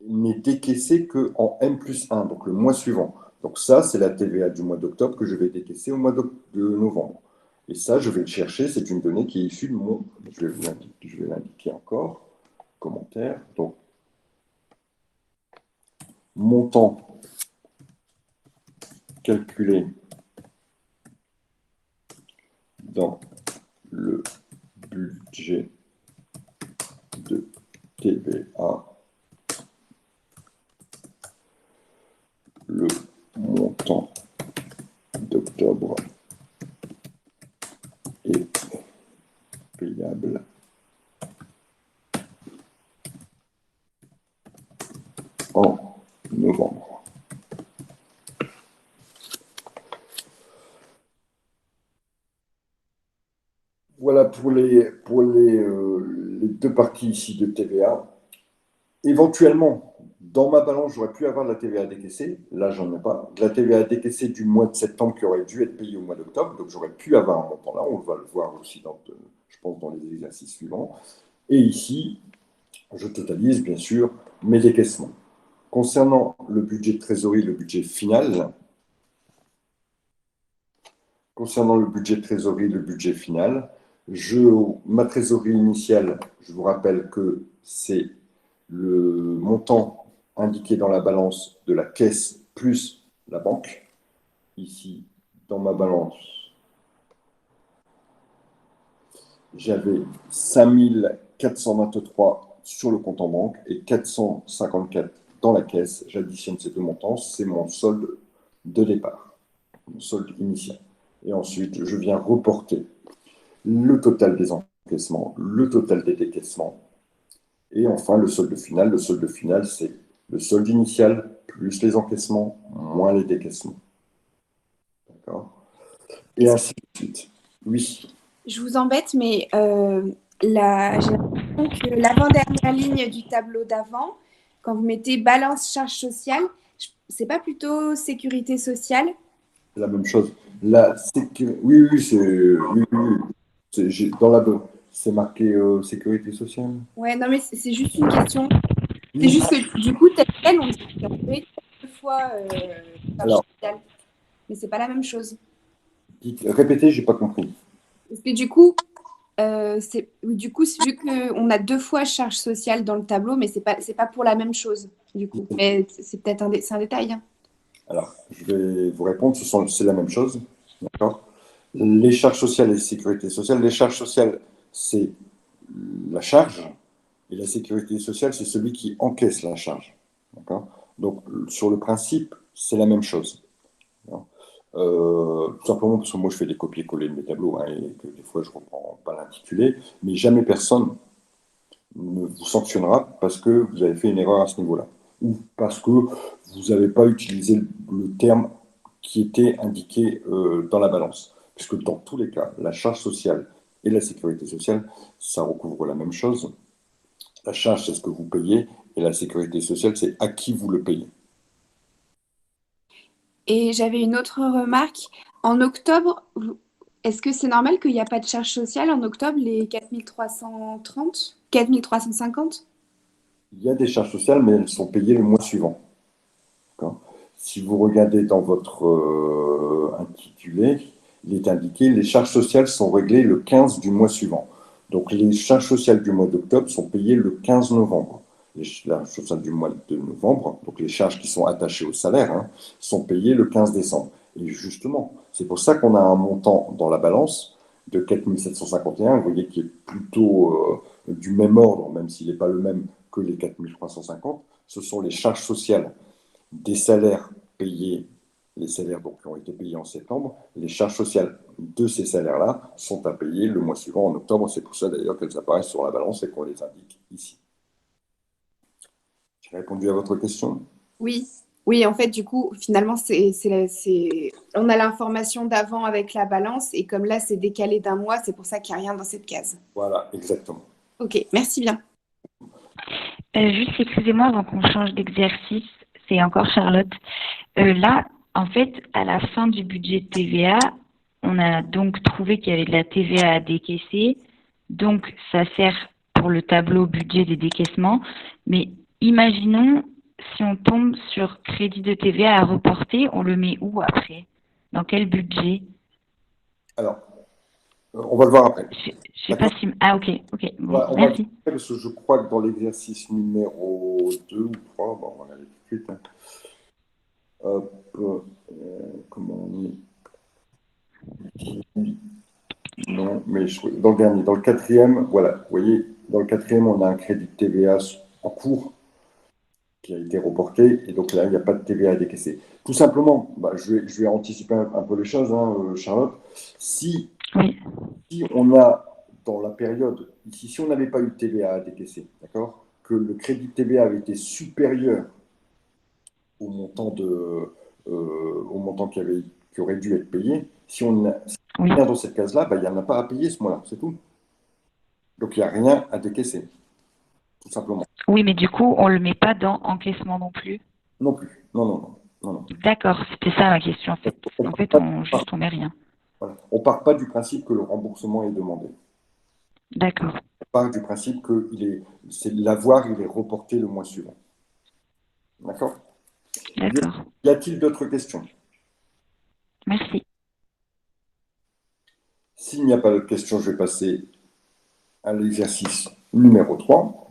n'est décaissée qu'en M+1, donc le mois suivant. Donc ça, c'est la TVA du mois d'octobre que je vais décaisser au mois de novembre. Et ça, je vais le chercher, c'est une donnée qui est issue de mon... Je vais l'indiquer encore, commentaire. Donc, montant calculé dans le budget de TVA, le montant d'octobre est payable en novembre. Voilà pour les deux parties ici de TVA. Éventuellement, dans ma balance, j'aurais pu avoir de la TVA décaissée. Là, j'en ai pas. De la TVA décaissée du mois de septembre qui aurait dû être payée au mois d'octobre. Donc, j'aurais pu avoir un montant là. On va le voir aussi, je pense, dans les exercices suivants. Et ici, je totalise, bien sûr, mes décaissements. Concernant le budget de trésorerie, le budget final, ma trésorerie initiale, je vous rappelle que c'est le montant indiqué dans la balance de la caisse plus la banque, ici dans ma balance, j'avais 5423 sur le compte en banque et 454 dans la caisse. J'additionne ces deux montants, c'est mon solde de départ, mon solde initial. Et ensuite, je viens reporter le total des encaissements, le total des décaissements, et enfin le solde final. Le solde final, c'est le solde initial plus les encaissements moins les décaissements. D'accord? Et ainsi de suite. Oui. Je vous embête, mais j'ai l'impression que l'avant-dernière ligne du tableau d'avant, quand vous mettez balance charge sociale, c'est pas plutôt sécurité sociale? C'est la même chose. Oui, oui, dans la c'est marqué sécurité sociale. Ouais, non, mais c'est juste une question. C'est Oui. juste que du coup, tel quel, on peut écrire deux fois charge Alors, sociale, mais c'est pas la même chose. répétez, j'ai pas compris. Parce que du coup, oui, du coup, vu qu'on a deux fois charge sociale dans le tableau, mais c'est pas pour la même chose, du coup. Mais c'est peut-être c'est un détail, hein. Alors, je vais vous répondre, c'est la même chose. D'accord? Les charges sociales et la sécurité sociale. Les charges sociales, c'est la charge, et la sécurité sociale, c'est celui qui encaisse la charge. D'accord? Donc, sur le principe, c'est la même chose. Tout simplement parce que moi, je fais des copier-coller de mes tableaux, hein, et que des fois, je ne reprends pas l'intitulé, mais jamais personne ne vous sanctionnera parce que vous avez fait une erreur à ce niveau-là, ou parce que vous n'avez pas utilisé le terme qui était indiqué dans la balance. Puisque dans tous les cas, la charge sociale et la sécurité sociale, ça recouvre la même chose. La charge, c'est ce que vous payez, et la sécurité sociale, c'est à qui vous le payez. Et j'avais une autre remarque. En octobre, est-ce que c'est normal qu'il n'y a pas de charge sociale en octobre, les 4330, 4350? Il y a des charges sociales, mais elles sont payées le mois suivant. D'accord. Si vous regardez dans votre intitulé, il est indiqué les charges sociales sont réglées le 15 du mois suivant. Donc les charges sociales du mois d'octobre sont payées le 15 novembre. Les charges sociales du mois de novembre, donc les charges qui sont attachées au salaire, hein, sont payées le 15 décembre. Et justement, c'est pour ça qu'on a un montant dans la balance de 4751, vous voyez, qui est plutôt du même ordre, même s'il n'est pas le même que les 4350. Ce sont les charges sociales des salaires payés, les salaires donc, qui ont été payés en septembre, les charges sociales de ces salaires-là sont à payer le mois suivant, en octobre. C'est pour ça d'ailleurs qu'elles apparaissent sur la balance et qu'on les indique ici. J'ai répondu à votre question? Oui, oui, en fait, du coup, finalement, on a l'information d'avant avec la balance, et comme là, c'est décalé d'un mois, c'est pour ça qu'il n'y a rien dans cette case. Voilà, exactement. Ok, merci bien. Juste, excusez-moi, avant qu'on change d'exercice, c'est encore Charlotte. Là, en fait, à la fin du budget de TVA, on a donc trouvé qu'il y avait de la TVA à décaisser. Donc, ça sert pour le tableau budget des décaissements. Mais imaginons, si on tombe sur crédit de TVA à reporter, on le met où après? Dans quel budget? Alors, on va le voir après. Je sais pas si... Ah, ok, bon, On va le voir merci. après parce que je crois que dans l'exercice numéro 2 ou 3, bon, on va aller tout de suite. Hein. Hop, comment on est? Non, mais dans le dernier, dans le quatrième, voilà, vous voyez, dans le quatrième, on a un crédit de TVA en cours qui a été reporté, et donc là, il n'y a pas de TVA à décaisser. Tout simplement, je vais anticiper un peu les choses, hein, Charlotte. Si, Oui, si on a, dans la période, ici, si on n'avait pas eu de TVA à décaisser, d'accord, que le crédit de TVA avait été supérieur au montant, au montant qui aurait dû être payé, si on oui. vient dans cette case-là, il n'y en a pas à payer ce mois-là, c'est tout. Donc, il n'y a rien à décaisser, tout simplement. Oui, mais du coup, on le met pas dans encaissement non plus. Non plus. Non, non, non. Non, non. D'accord, c'était ça ma question en fait. En fait, on met rien. Voilà. On part pas du principe que le remboursement est demandé. D'accord, On part du principe que c'est l'avoir, il est reporté le mois suivant. D'accord? d'accord. Y a-t-il d'autres questions? Merci. S'il n'y a pas d'autres questions, je vais passer à l'exercice numéro 3.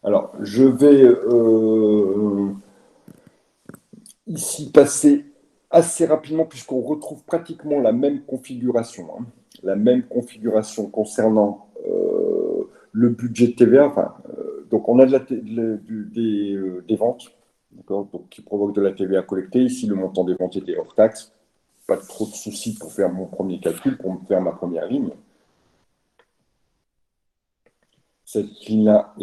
Alors, je vais ici passer assez rapidement puisqu'on retrouve pratiquement la même configuration. Hein. La même configuration concernant le budget de TVA. Enfin, donc, on a des ventes donc, qui provoquent de la TVA collectée. Ici, le montant des ventes était hors taxe. Pas trop de soucis pour faire mon premier calcul, pour me faire ma première ligne. Cette ligne-là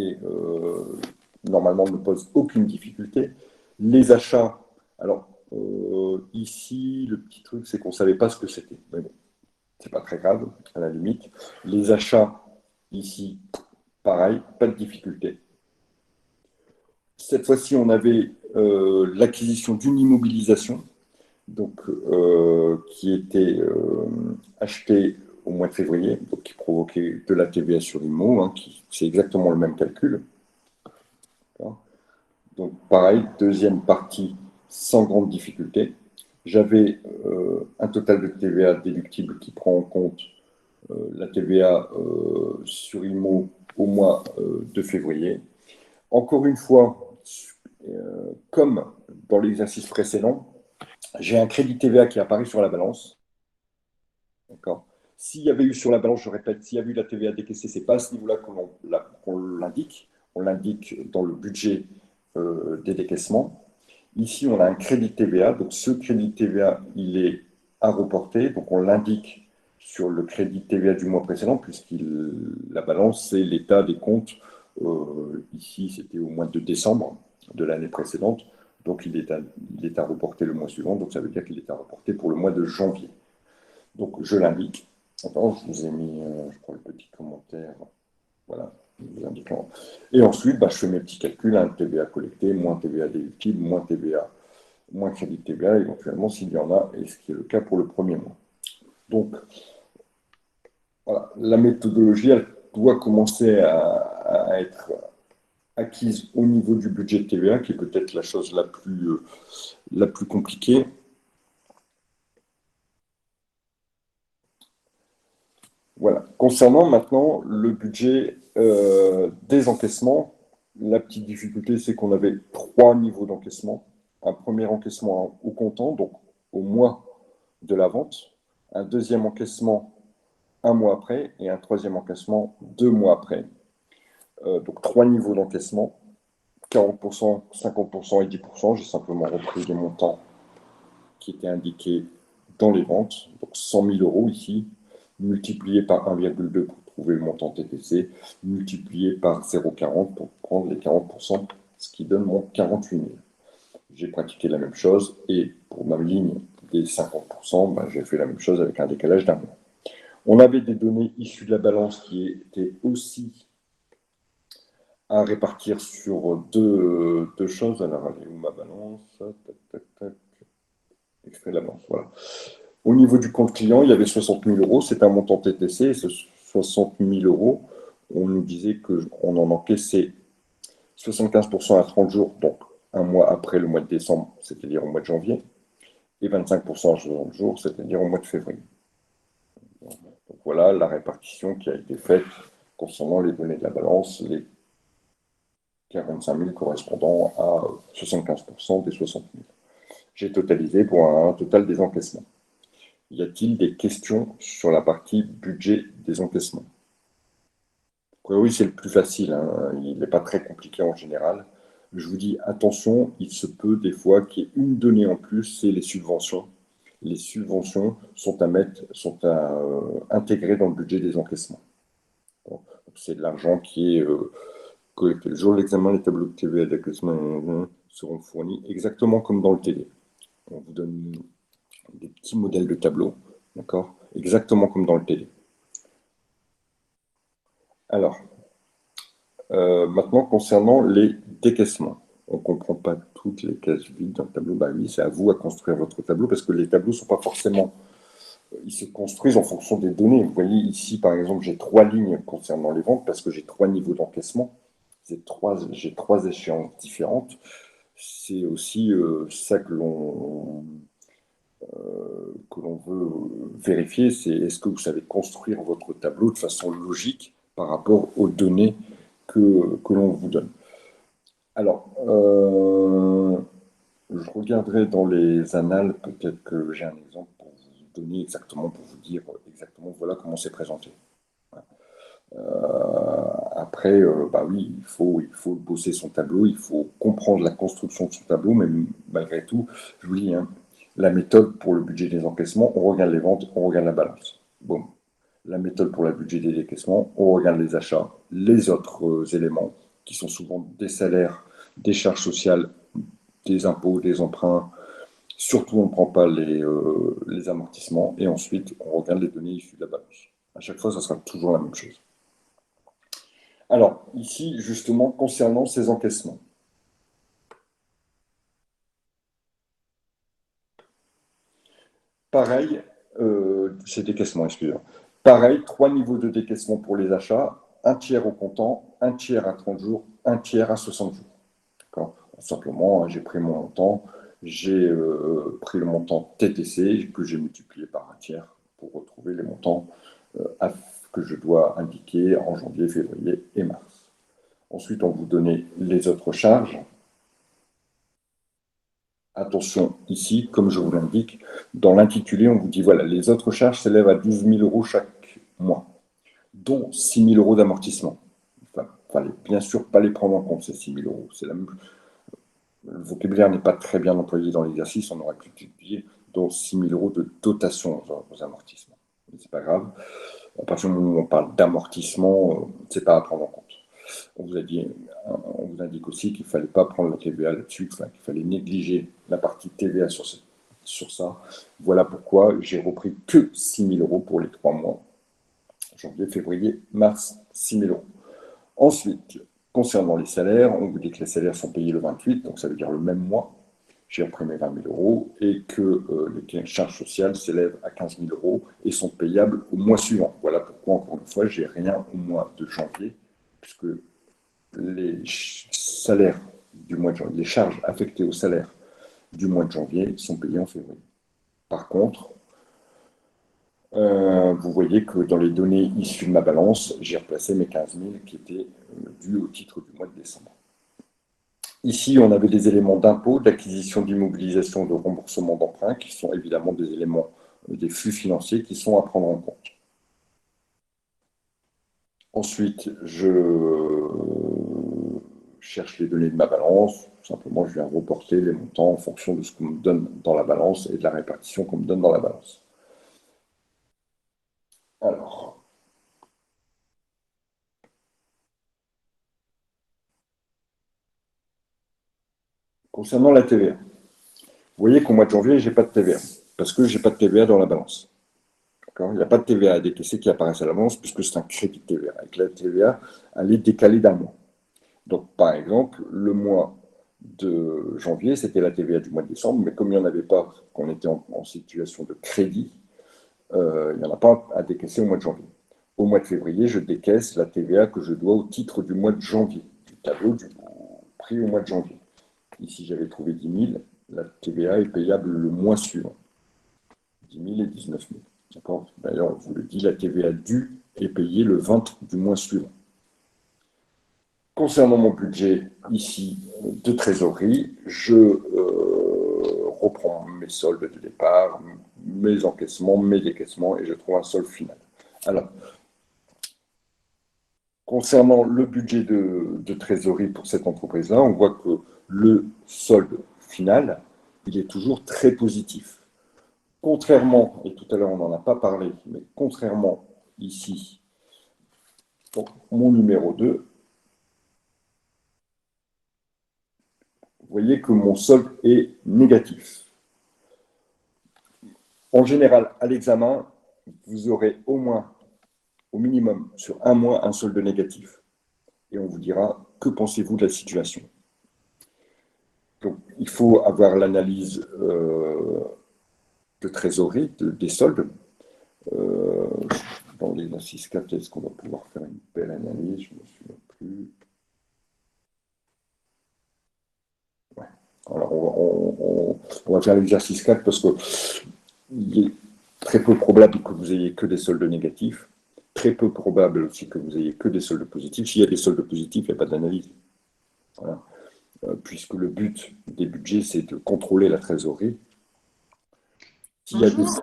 normalement ne pose aucune difficulté. Les achats, alors ici, le petit truc, c'est qu'on ne savait pas ce que c'était. Mais bon, c'est pas très grave, à la limite. Les achats, ici, pareil, pas de difficulté. Cette fois-ci, on avait l'acquisition d'une immobilisation, donc, qui était achetée au mois de février, donc qui provoquait de la TVA sur l'IMO, hein, c'est exactement le même calcul. Donc, pareil, deuxième partie sans grande difficulté. J'avais un total de TVA déductible qui prend en compte la TVA sur IMO au mois de février. Encore une fois, comme dans l'exercice précédent, j'ai un crédit TVA qui apparaît sur la balance. D'accord. S'il y avait eu sur la balance, je répète, s'il y avait eu la TVA décaissée, ce n'est pas à ce niveau-là qu'on l'indique. On l'indique dans le budget des décaissements. Ici, on a un crédit TVA. Donc, ce crédit TVA, il est à reporter. Donc, on l'indique sur le crédit TVA du mois précédent, la balance, c'est l'état des comptes. Ici, c'était au mois de décembre de l'année précédente. Donc, il est à reporter le mois suivant. Donc, ça veut dire qu'il est à reporter pour le mois de janvier. Donc, je l'indique. Attends, je vous ai mis, je crois, le petit commentaire. Voilà. Et ensuite, je fais mes petits calculs, hein, TVA collecté, moins TVA déductible, moins TVA, moins crédit de TVA, éventuellement s'il y en a, et ce qui est le cas pour le premier mois. Donc, voilà, la méthodologie, elle doit commencer à être acquise au niveau du budget de TVA, qui est peut-être la chose la plus compliquée. Voilà. Concernant maintenant le budget des encaissements, la petite difficulté, c'est qu'on avait 3 niveaux d'encaissement. Un premier encaissement au comptant, donc au mois de la vente. Un deuxième encaissement un mois après et un troisième encaissement 2 mois après. Donc 3 niveaux d'encaissement, 40%, 50% et 10%. J'ai simplement repris les montants qui étaient indiqués dans les ventes. Donc 100 000 euros ici, multiplié par 1,2 pour trouver le montant TTC, multiplié par 0,40 pour prendre les 40%, ce qui donne mon 48 000. J'ai pratiqué la même chose et pour ma ligne des 50%, j'ai fait la même chose avec un décalage d'un mois. On avait des données issues de la balance qui étaient aussi à répartir sur deux choses. Alors, elle est où ma balance? Tac, tac, tac. Extrait de la balance, voilà. Au niveau du compte client, il y avait 60 000 euros, c'est un montant TTC, et ce 60 000 euros, on nous disait qu'on en encaissait 75% à 30 jours, donc un mois après le mois de décembre, c'est-à-dire au mois de janvier, et 25% à 60 jours, c'est-à-dire au mois de février. Donc voilà la répartition qui a été faite concernant les données de la balance, les 45 000 correspondant à 75% des 60 000. J'ai totalisé pour un total des encaissements. Y a-t-il des questions sur la partie budget des encaissements? Oui, c'est le plus facile, hein. Il n'est pas très compliqué en général. Je vous dis, attention, il se peut des fois qu'il y ait une donnée en plus, c'est les subventions. Les subventions sont à intégrer dans le budget des encaissements. C'est de l'argent qui est collecté. Le jour de l'examen, les tableaux de TVA d'encaissement seront fournis exactement comme dans le TD. On vous donne des petits modèles de tableaux, d'accord? Exactement comme dans le TD. Alors, maintenant, concernant les décaissements, on ne comprend pas toutes les cases vides dans le tableau. Oui, c'est à vous à construire votre tableau parce que les tableaux ne sont pas forcément. Ils se construisent en fonction des données. Vous voyez ici, par exemple, j'ai 3 lignes concernant les ventes parce que j'ai 3 niveaux d'encaissement. J'ai 3 échéances différentes. C'est aussi ça que l'on veut vérifier, c'est est-ce que vous savez construire votre tableau de façon logique par rapport aux données que l'on vous donne. Alors, je regarderai dans les annales, peut-être que j'ai un exemple pour vous donner exactement, pour vous dire exactement, voilà comment c'est présenté. Après, bah oui, il faut bosser son tableau, il faut comprendre la construction de son tableau, mais malgré tout, je vous dis, hein, la méthode pour le budget des encaissements, on regarde les ventes, on regarde la balance. Bon. La méthode pour le budget des décaissements, on regarde les achats, les autres éléments, qui sont souvent des salaires, des charges sociales, des impôts, des emprunts. Surtout, on ne prend pas les amortissements, et ensuite, on regarde les données issues de la balance. À chaque fois, ça sera toujours la même chose. Alors, ici, justement, concernant ces encaissements. Pareil, ces décaissements, excusez-moi. Pareil, 3 niveaux de décaissement pour les achats, un tiers au comptant, un tiers à 30 jours, un tiers à 60 jours. Simplement, hein, j'ai pris mon montant, j'ai pris le montant TTC que j'ai multiplié par un tiers pour retrouver les montants que je dois indiquer en janvier, février et mars. Ensuite, on vous donne les autres charges. Attention, ici, comme je vous l'indique, dans l'intitulé, on vous dit, voilà, les autres charges s'élèvent à 12 000 euros chaque mois, dont 6 000 euros d'amortissement. Enfin, fallait bien sûr pas les prendre en compte, ces 6 000 euros. C'est la même... Le vocabulaire n'est pas très bien employé dans l'exercice, on aurait pu utiliser dont 6 000 euros de dotation aux amortissements. Mais c'est pas grave. À partir du moment où on parle d'amortissement, c'est pas à prendre en compte. On vous indique aussi qu'il ne fallait pas prendre la TVA là-dessus, qu'il fallait négliger la partie TVA sur ça. Voilà pourquoi j'ai repris que 6 000 euros pour les 3 mois. Janvier, février, mars, 6 000 euros. Ensuite, concernant les salaires, on vous dit que les salaires sont payés le 28, donc ça veut dire le même mois. J'ai repris mes 20 000 euros et que les charges sociales s'élèvent à 15 000 euros et sont payables au mois suivant. Voilà pourquoi, encore une fois, j'ai rien au mois de janvier, puisque les salaires du mois de janvier, les charges affectées au salaire du mois de janvier sont payées en février. Par contre, vous voyez que dans les données issues de ma balance, j'ai replacé mes 15 000 qui étaient dus au titre du mois de décembre. Ici, on avait des éléments d'impôt, d'acquisition, d'immobilisation, de remboursement d'emprunt, qui sont évidemment des éléments, des flux financiers qui sont à prendre en compte. Ensuite, je cherche les données de ma balance. Simplement, je viens reporter les montants en fonction de ce qu'on me donne dans la balance et de la répartition qu'on me donne dans la balance. Alors, concernant la TVA, vous voyez qu'au mois de janvier, je n'ai pas de TVA, parce que je n'ai pas de TVA dans la balance. Il n'y a pas de TVA à décaisser qui apparaissent à la balance, puisque c'est un crédit de TVA. Avec la TVA, elle est décalée d'un mois. Donc, par exemple, le mois de janvier, c'était la TVA du mois de décembre, mais comme il n'y en avait pas, qu'on était en situation de crédit, il n'y en a pas à décaisser au mois de janvier. Au mois de février, je décaisse la TVA que je dois au titre du mois de janvier, du tableau du prix au mois de janvier. Ici, j'avais trouvé 10 000, la TVA est payable le mois suivant. 10 000 et 19 000. D'accord. D'ailleurs, on vous le dit, la TVA due est payée le 20 du mois suivant. Concernant mon budget ici de trésorerie, je reprends mes soldes de départ, mes encaissements, mes décaissements et je trouve un solde final. Alors, concernant le budget de trésorerie pour cette entreprise-là, on voit que le solde final, il est toujours très positif. Contrairement, et tout à l'heure on n'en a pas parlé, mais contrairement ici, donc mon numéro 2, vous voyez que mon solde est négatif. En général, à l'examen, vous aurez au moins, au minimum, sur un mois, un solde négatif. Et on vous dira, que pensez-vous de la situation? Donc, il faut avoir l'analyse de trésorerie, des soldes. Dans l'exercice 4, est-ce qu'on va pouvoir faire une belle analyse? Je ne me souviens plus. Ouais. Alors, on va faire l'exercice 4 parce qu'il est très peu probable que vous ayez que des soldes négatifs. Très peu probable aussi que vous ayez que des soldes positifs. S'il y a des soldes positifs, il n'y a pas d'analyse. Voilà. puisque le but des budgets, c'est de contrôler la trésorerie. S'il y a des Bonjour.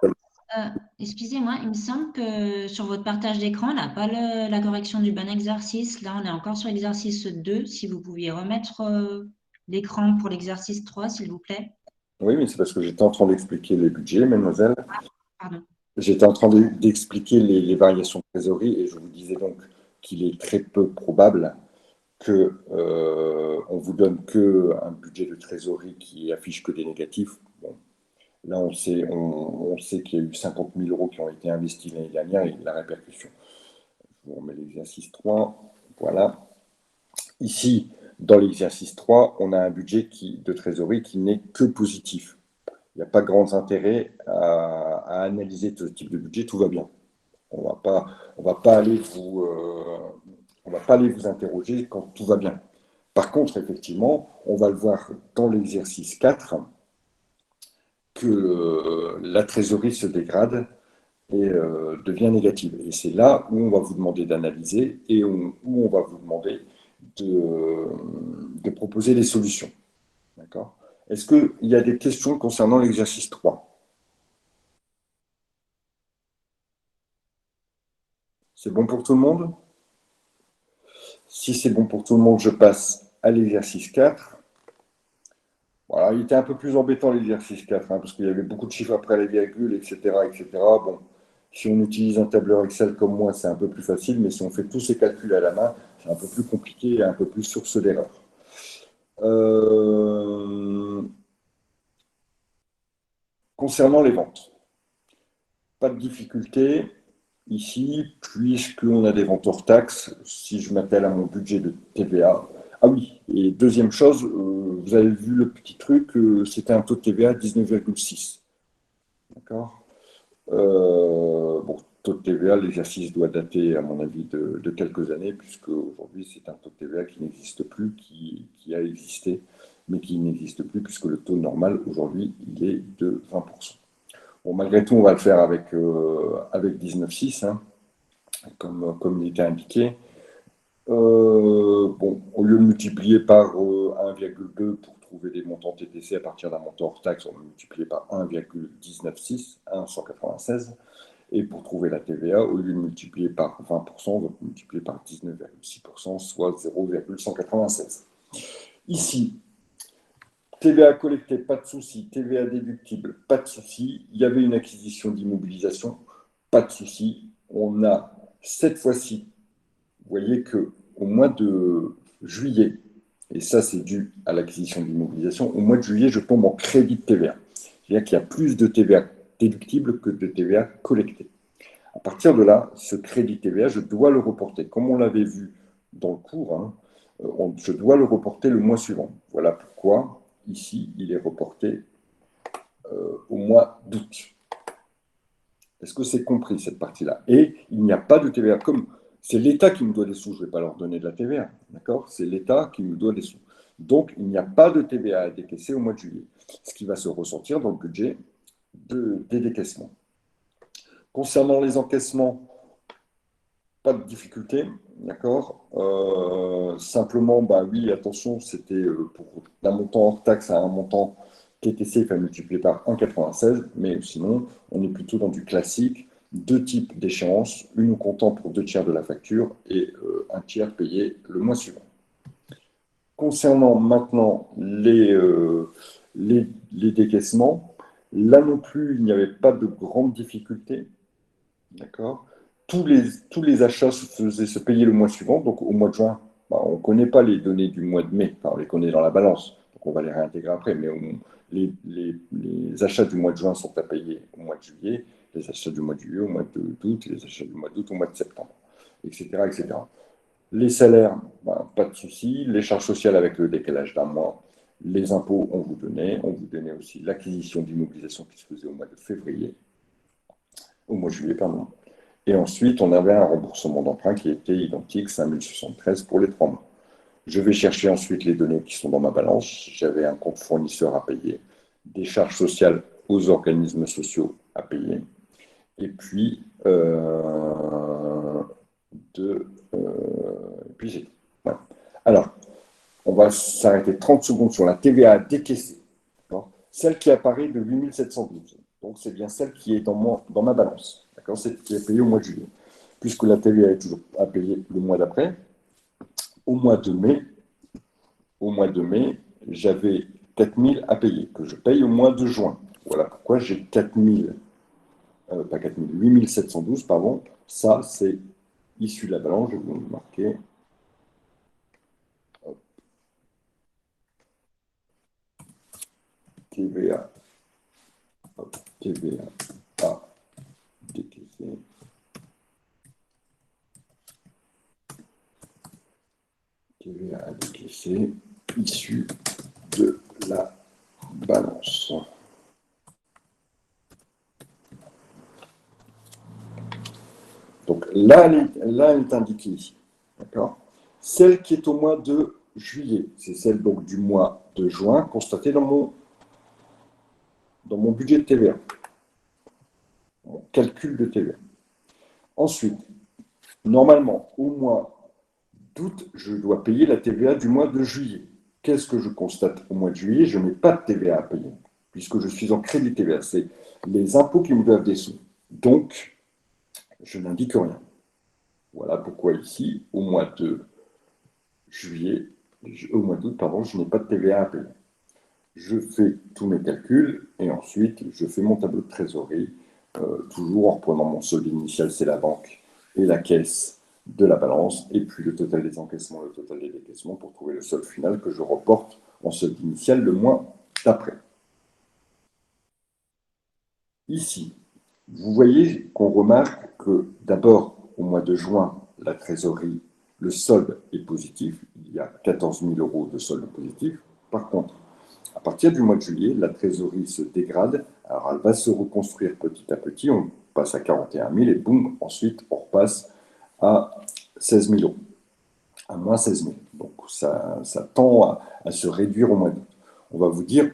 Excusez-moi, il me semble que sur votre partage d'écran, on n'a pas la correction du bon exercice. Là, on est encore sur l'exercice 2. Si vous pouviez remettre l'écran pour l'exercice 3, s'il vous plaît. Oui, mais c'est parce que j'étais en train d'expliquer les budgets, mademoiselle. Pardon. J'étais en train d'expliquer les variations de trésorerie et je vous disais donc qu'il est très peu probable que on vous donne qu'un budget de trésorerie qui affiche que des négatifs. Bon, là, on sait qu'il y a eu 50 000 euros qui ont été investis l'année dernière et la répercussion. Je vous remets l'exercice 3. Voilà. Ici, dans l'exercice 3, on a un budget de trésorerie qui n'est que positif. Il n'y a pas grand intérêt à analyser ce type de budget, tout va bien. On va pas aller on va pas aller vous interroger quand tout va bien. Par contre, effectivement, on va le voir dans l'exercice 4 que la trésorerie se dégrade et devient négative. Et c'est là où on va vous demander d'analyser et où on va vous demander de proposer des solutions. D'accord ? Est-ce qu'il y a des questions concernant l'exercice 3 ? C'est bon pour tout le monde ? Si c'est bon pour tout le monde, je passe à l'exercice 4. Voilà, il était un peu plus embêtant l'exercice 4, hein, parce qu'il y avait beaucoup de chiffres après les virgules, etc., etc. Bon, si on utilise un tableur Excel comme moi, c'est un peu plus facile, mais si on fait tous ces calculs à la main, c'est un peu plus compliqué et un peu plus source d'erreur. Concernant les ventes, pas de difficulté ici, puisqu'on a des ventes hors taxes. Si je m'appelle à mon budget de TVA, ah oui, et deuxième chose, vous avez vu le petit truc, c'était un taux de TVA 19,6. D'accord. Bon, taux de TVA, l'exercice doit dater, à mon avis, de quelques années, puisque aujourd'hui, c'est un taux de TVA qui n'existe plus, qui a existé, mais qui n'existe plus, puisque le taux normal, aujourd'hui, il est de 20%. Bon, malgré tout, on va le faire avec 19,6, hein, comme il était indiqué. Bon, au lieu de multiplier par 1,2 pour trouver des montants TTC à partir d'un montant hors taxe, on va multiplier par 1,196, 196. Et pour trouver la TVA, au lieu de multiplier par 20%, on va multiplier par 19,6%, soit 0,196. Ici, TVA collectée, pas de souci. TVA déductible, pas de souci. Il y avait une acquisition d'immobilisation, pas de souci. On a cette fois-ci, vous voyez qu'au mois de juillet, et ça c'est dû à l'acquisition d'immobilisation, au mois de juillet, je tombe en crédit de TVA. C'est-à-dire qu'il y a plus de TVA déductible que de TVA collectée. À partir de là, ce crédit TVA, je dois le reporter. Comme on l'avait vu dans le cours, hein, je dois le reporter le mois suivant. Voilà pourquoi, ici, il est reporté au mois d'août. Est-ce que c'est compris, cette partie-là? Et il n'y a pas de TVA. Comme c'est l'État qui me doit des sous, je ne vais pas leur donner de la TVA. D'accord? C'est l'État qui me doit des sous. Donc, il n'y a pas de TVA à décaisser au mois de juillet, ce qui va se ressentir dans le budget des décaissements. Concernant les encaissements, pas de difficulté, d'accord. Simplement, bah oui, attention, c'était pour d'un montant hors taxe à un montant TTC, il fallait multiplier par 1,96, mais sinon, on est plutôt dans du classique, deux types d'échéances, une au comptant pour 2 tiers de la facture et un tiers payé le mois suivant. Concernant maintenant les décaissements, là non plus, il n'y avait pas de grandes difficultés, d'accord. Tous les achats se payaient le mois suivant. Donc, au mois de juin, bah, on ne connaît pas les données du mois de mai. Enfin, on les connaît dans la balance. Donc, on va les réintégrer après. Mais les achats du mois de juin sont à payer au mois de juillet, les achats du mois de juillet au mois d'août, les achats du mois d'août au mois de septembre, etc. etc. Les salaires, bah, pas de souci. Les charges sociales avec le décalage d'un mois. Les impôts, on vous donnait. On vous donnait aussi l'acquisition d'immobilisation qui se faisait au mois de février. Au mois de juillet, pardon. Et ensuite, on avait un remboursement d'emprunt qui était identique, 5073 pour les 3 mois. Je vais chercher ensuite les données qui sont dans ma balance. J'avais un compte fournisseur à payer, des charges sociales aux organismes sociaux à payer, et puis, j'ai tout. Voilà. Alors, On va s'arrêter 30 secondes sur la TVA décaissée. Celle qui apparaît de 8712. Donc, c'est bien celle qui est dans ma balance. C'est qui est payée au mois de juillet. Puisque la TVA est toujours à payer le mois d'après, au mois de mai, j'avais 4000 à payer, que je paye au mois de juin. Voilà pourquoi j'ai 4000, pas 4000, 8712, pardon. Ça, c'est issu de la balance. Je vais vous le marquer. TVA. TVA à décaisser. TVA à décaisser, issu de la balance. Donc là, elle est indiquée ici. D'accord. Celle qui est au mois de juillet, c'est celle donc du mois de juin, constatée dans mon budget de TVA, mon calcul de TVA. Ensuite, normalement, au mois d'août, je dois payer la TVA du mois de juillet. Qu'est-ce que je constate au mois de juillet? Je n'ai pas de TVA à payer, puisque je suis en crédit TVA. C'est les impôts qui me doivent des sous. Donc, je n'indique rien. Voilà pourquoi ici, au mois d'août, pardon, je n'ai pas de TVA à payer. Je fais tous mes calculs et ensuite je fais mon tableau de trésorerie, toujours en reprenant mon solde initial, c'est la banque et la caisse de la balance, et puis le total des encaissements, le total des décaissements pour trouver le solde final que je reporte en solde initial le mois d'après. Ici, vous voyez qu'on remarque que d'abord, au mois de juin, la trésorerie, le solde est positif. Il y a 14 000 € de solde positif. Par contre, à partir du mois de juillet, la trésorerie se dégrade. Alors, elle va se reconstruire petit à petit. On passe à 41 000 et boum, ensuite, on repasse à 16 000 €, à moins 16 000. Donc, ça tend à se réduire au mois d'août. On va vous dire,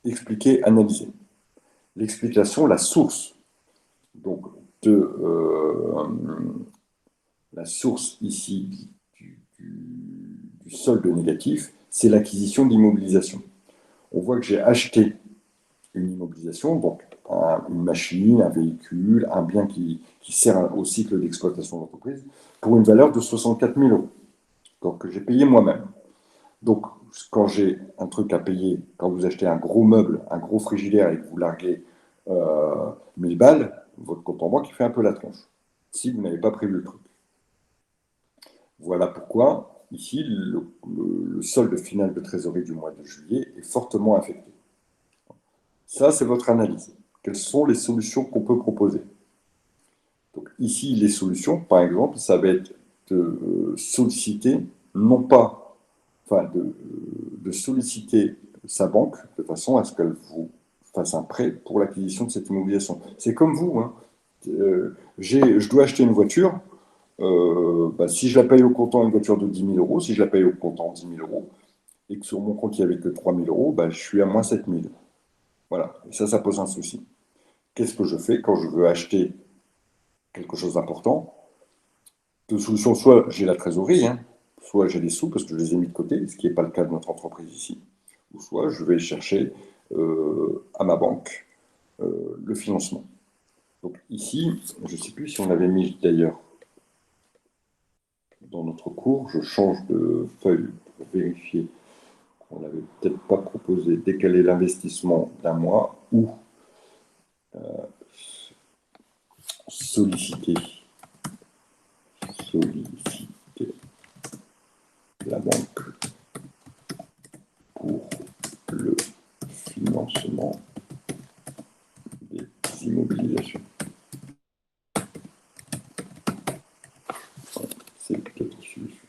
expliquer, analyser. L'explication, la source donc la source ici du solde négatif, c'est l'acquisition d'immobilisation. On voit que j'ai acheté une immobilisation, donc une machine, un véhicule, un bien qui sert au cycle d'exploitation de l'entreprise, pour une valeur de 64 000 €, donc que j'ai payé moi-même. Donc, quand j'ai un truc à payer, quand vous achetez un gros meuble, un gros frigidaire et que vous larguez 1000 balles, votre compte en banque il fait un peu la tronche, si vous n'avez pas prévu le truc. Voilà pourquoi, ici, le solde final de trésorerie du mois de juillet est fortement affecté. Ça, c'est votre analyse. Quelles sont les solutions qu'on peut proposer? Donc, ici, les solutions, par exemple, ça va être de solliciter, non pas, enfin, de solliciter sa banque de façon à ce qu'elle vous fasse un prêt pour l'acquisition de cette immobilisation. C'est comme vous, hein. Je dois acheter une voiture. Si je la paye au comptant, une voiture de 10 000 €, si je la paye au comptant 10 000 €, et que sur mon compte il n'y avait que 3 000 €, je suis à moins 7 000. Voilà, et ça pose un souci. Qu'est-ce que je fais quand je veux acheter quelque chose d'important? Deux solutions, soit j'ai la trésorerie, hein, soit j'ai des sous parce que je les ai mis de côté, ce qui n'est pas le cas de notre entreprise ici, ou soit je vais chercher à ma banque le financement. Donc ici, je ne sais plus si on avait mis d'ailleurs dans notre cours, je change de feuille pour vérifier qu'on n'avait peut-être pas proposé décaler l'investissement d'un mois ou solliciter la banque pour le financement des immobilisations. C'est peut-être une solution.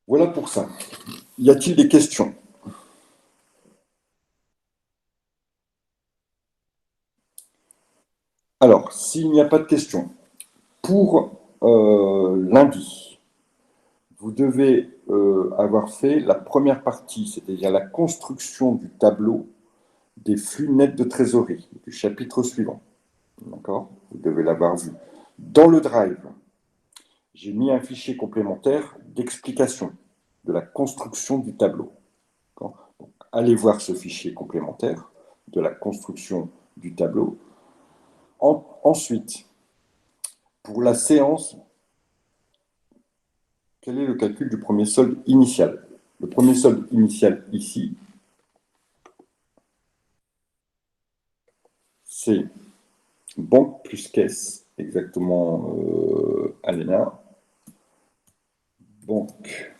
Voilà pour ça. Y a-t-il des questions? Alors, s'il n'y a pas de questions, pour lundi, vous devez avoir fait la première partie, c'est-à-dire la construction du tableau des flux nets de trésorerie, du chapitre suivant. D'accord? Vous devez l'avoir vu. Dans le Drive, j'ai mis un fichier complémentaire d'explication de la construction du tableau. Donc, allez voir ce fichier complémentaire de la construction du tableau. Ensuite, pour la séance, quel est le calcul du premier solde initial? Le premier solde initial ici, c'est banque plus caisse, exactement, Alena. Banque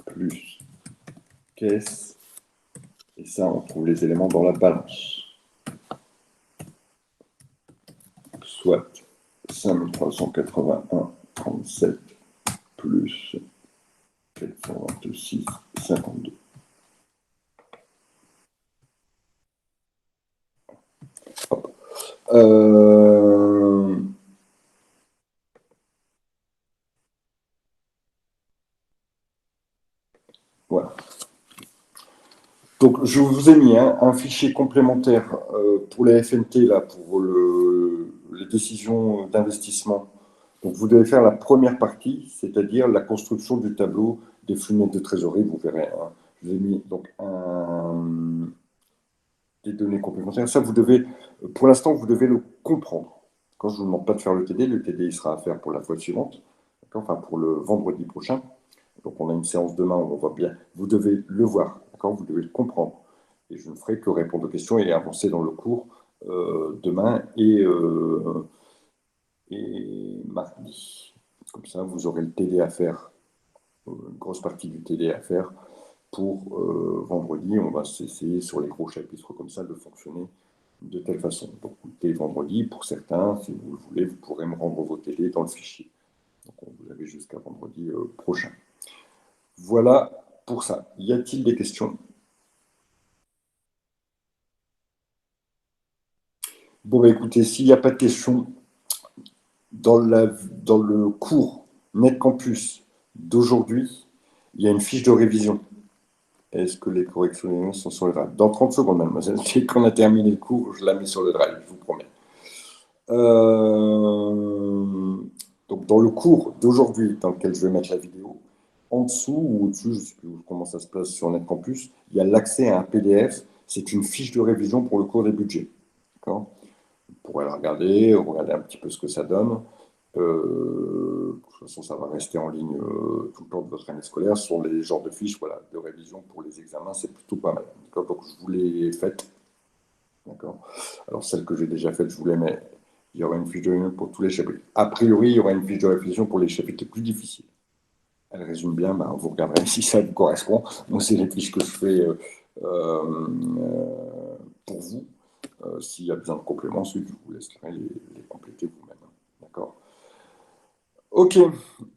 plus caisse. Et ça, on trouve les éléments dans la balance. Soit 5381,37 plus 426,52. Voilà. Donc, je vous ai mis un fichier complémentaire pour les FNT, là, pour les décisions d'investissement. Donc, vous devez faire la première partie, c'est-à-dire la construction du tableau des flux nets de trésorerie. Vous verrez, hein. Je vous ai mis donc des données complémentaires. Ça, vous devez, pour l'instant, vous devez le comprendre. Quand je ne vous demande pas de faire le TD il sera à faire pour la fois suivante, enfin pour le vendredi prochain. Donc, on a une séance demain où on voit bien. Vous devez le voir, vous devez le comprendre. Et je ne ferai que répondre aux questions et avancer dans le cours demain et mardi. Comme ça, vous aurez le TD à faire, une grosse partie du TD à faire pour vendredi. On va essayer sur les gros chapitres comme ça de fonctionner de telle façon. Donc, dès vendredi, pour certains, si vous le voulez, vous pourrez me rendre vos TD dans le fichier. Donc, vous avez jusqu'à vendredi prochain. Voilà pour ça. Y a-t-il des questions? Bon, bah, écoutez, s'il n'y a pas de questions, dans le cours NetCampus d'aujourd'hui, il y a une fiche de révision. Est-ce que les corrections sont sur le drive? Dans 30 secondes, mademoiselle. Dès qu'on a terminé le cours, je la mets sur le drive, je vous promets. Donc, dans le cours d'aujourd'hui, dans lequel je vais mettre la vidéo, en dessous ou au-dessus, je ne sais plus comment ça se place sur NetCampus, il y a l'accès à un PDF. C'est une fiche de révision pour le cours des budgets. D'accord? Vous pourrez la regarder un petit peu ce que ça donne. De toute façon, ça va rester en ligne tout le temps de votre année scolaire. Ce sont les genres de fiches de révision pour les examens, c'est plutôt pas mal. Donc, je vous l'ai faite. D'accord. Alors, celle que j'ai déjà faite, je vous la mets. Il y aura une fiche de révision pour tous les chapitres. A priori, il y aura une fiche de révision pour les chapitres les plus difficiles. Elle résume bien, vous regarderez si ça vous correspond. Moi, c'est les fiches que je fais pour vous. S'il y a besoin de compléments, ensuite, je vous laisserai les compléter vous-même. D'accord? Ok,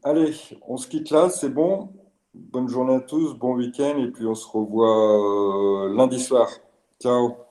allez, on se quitte là, c'est bon. Bonne journée à tous, bon week-end, et puis on se revoit lundi soir. Ciao.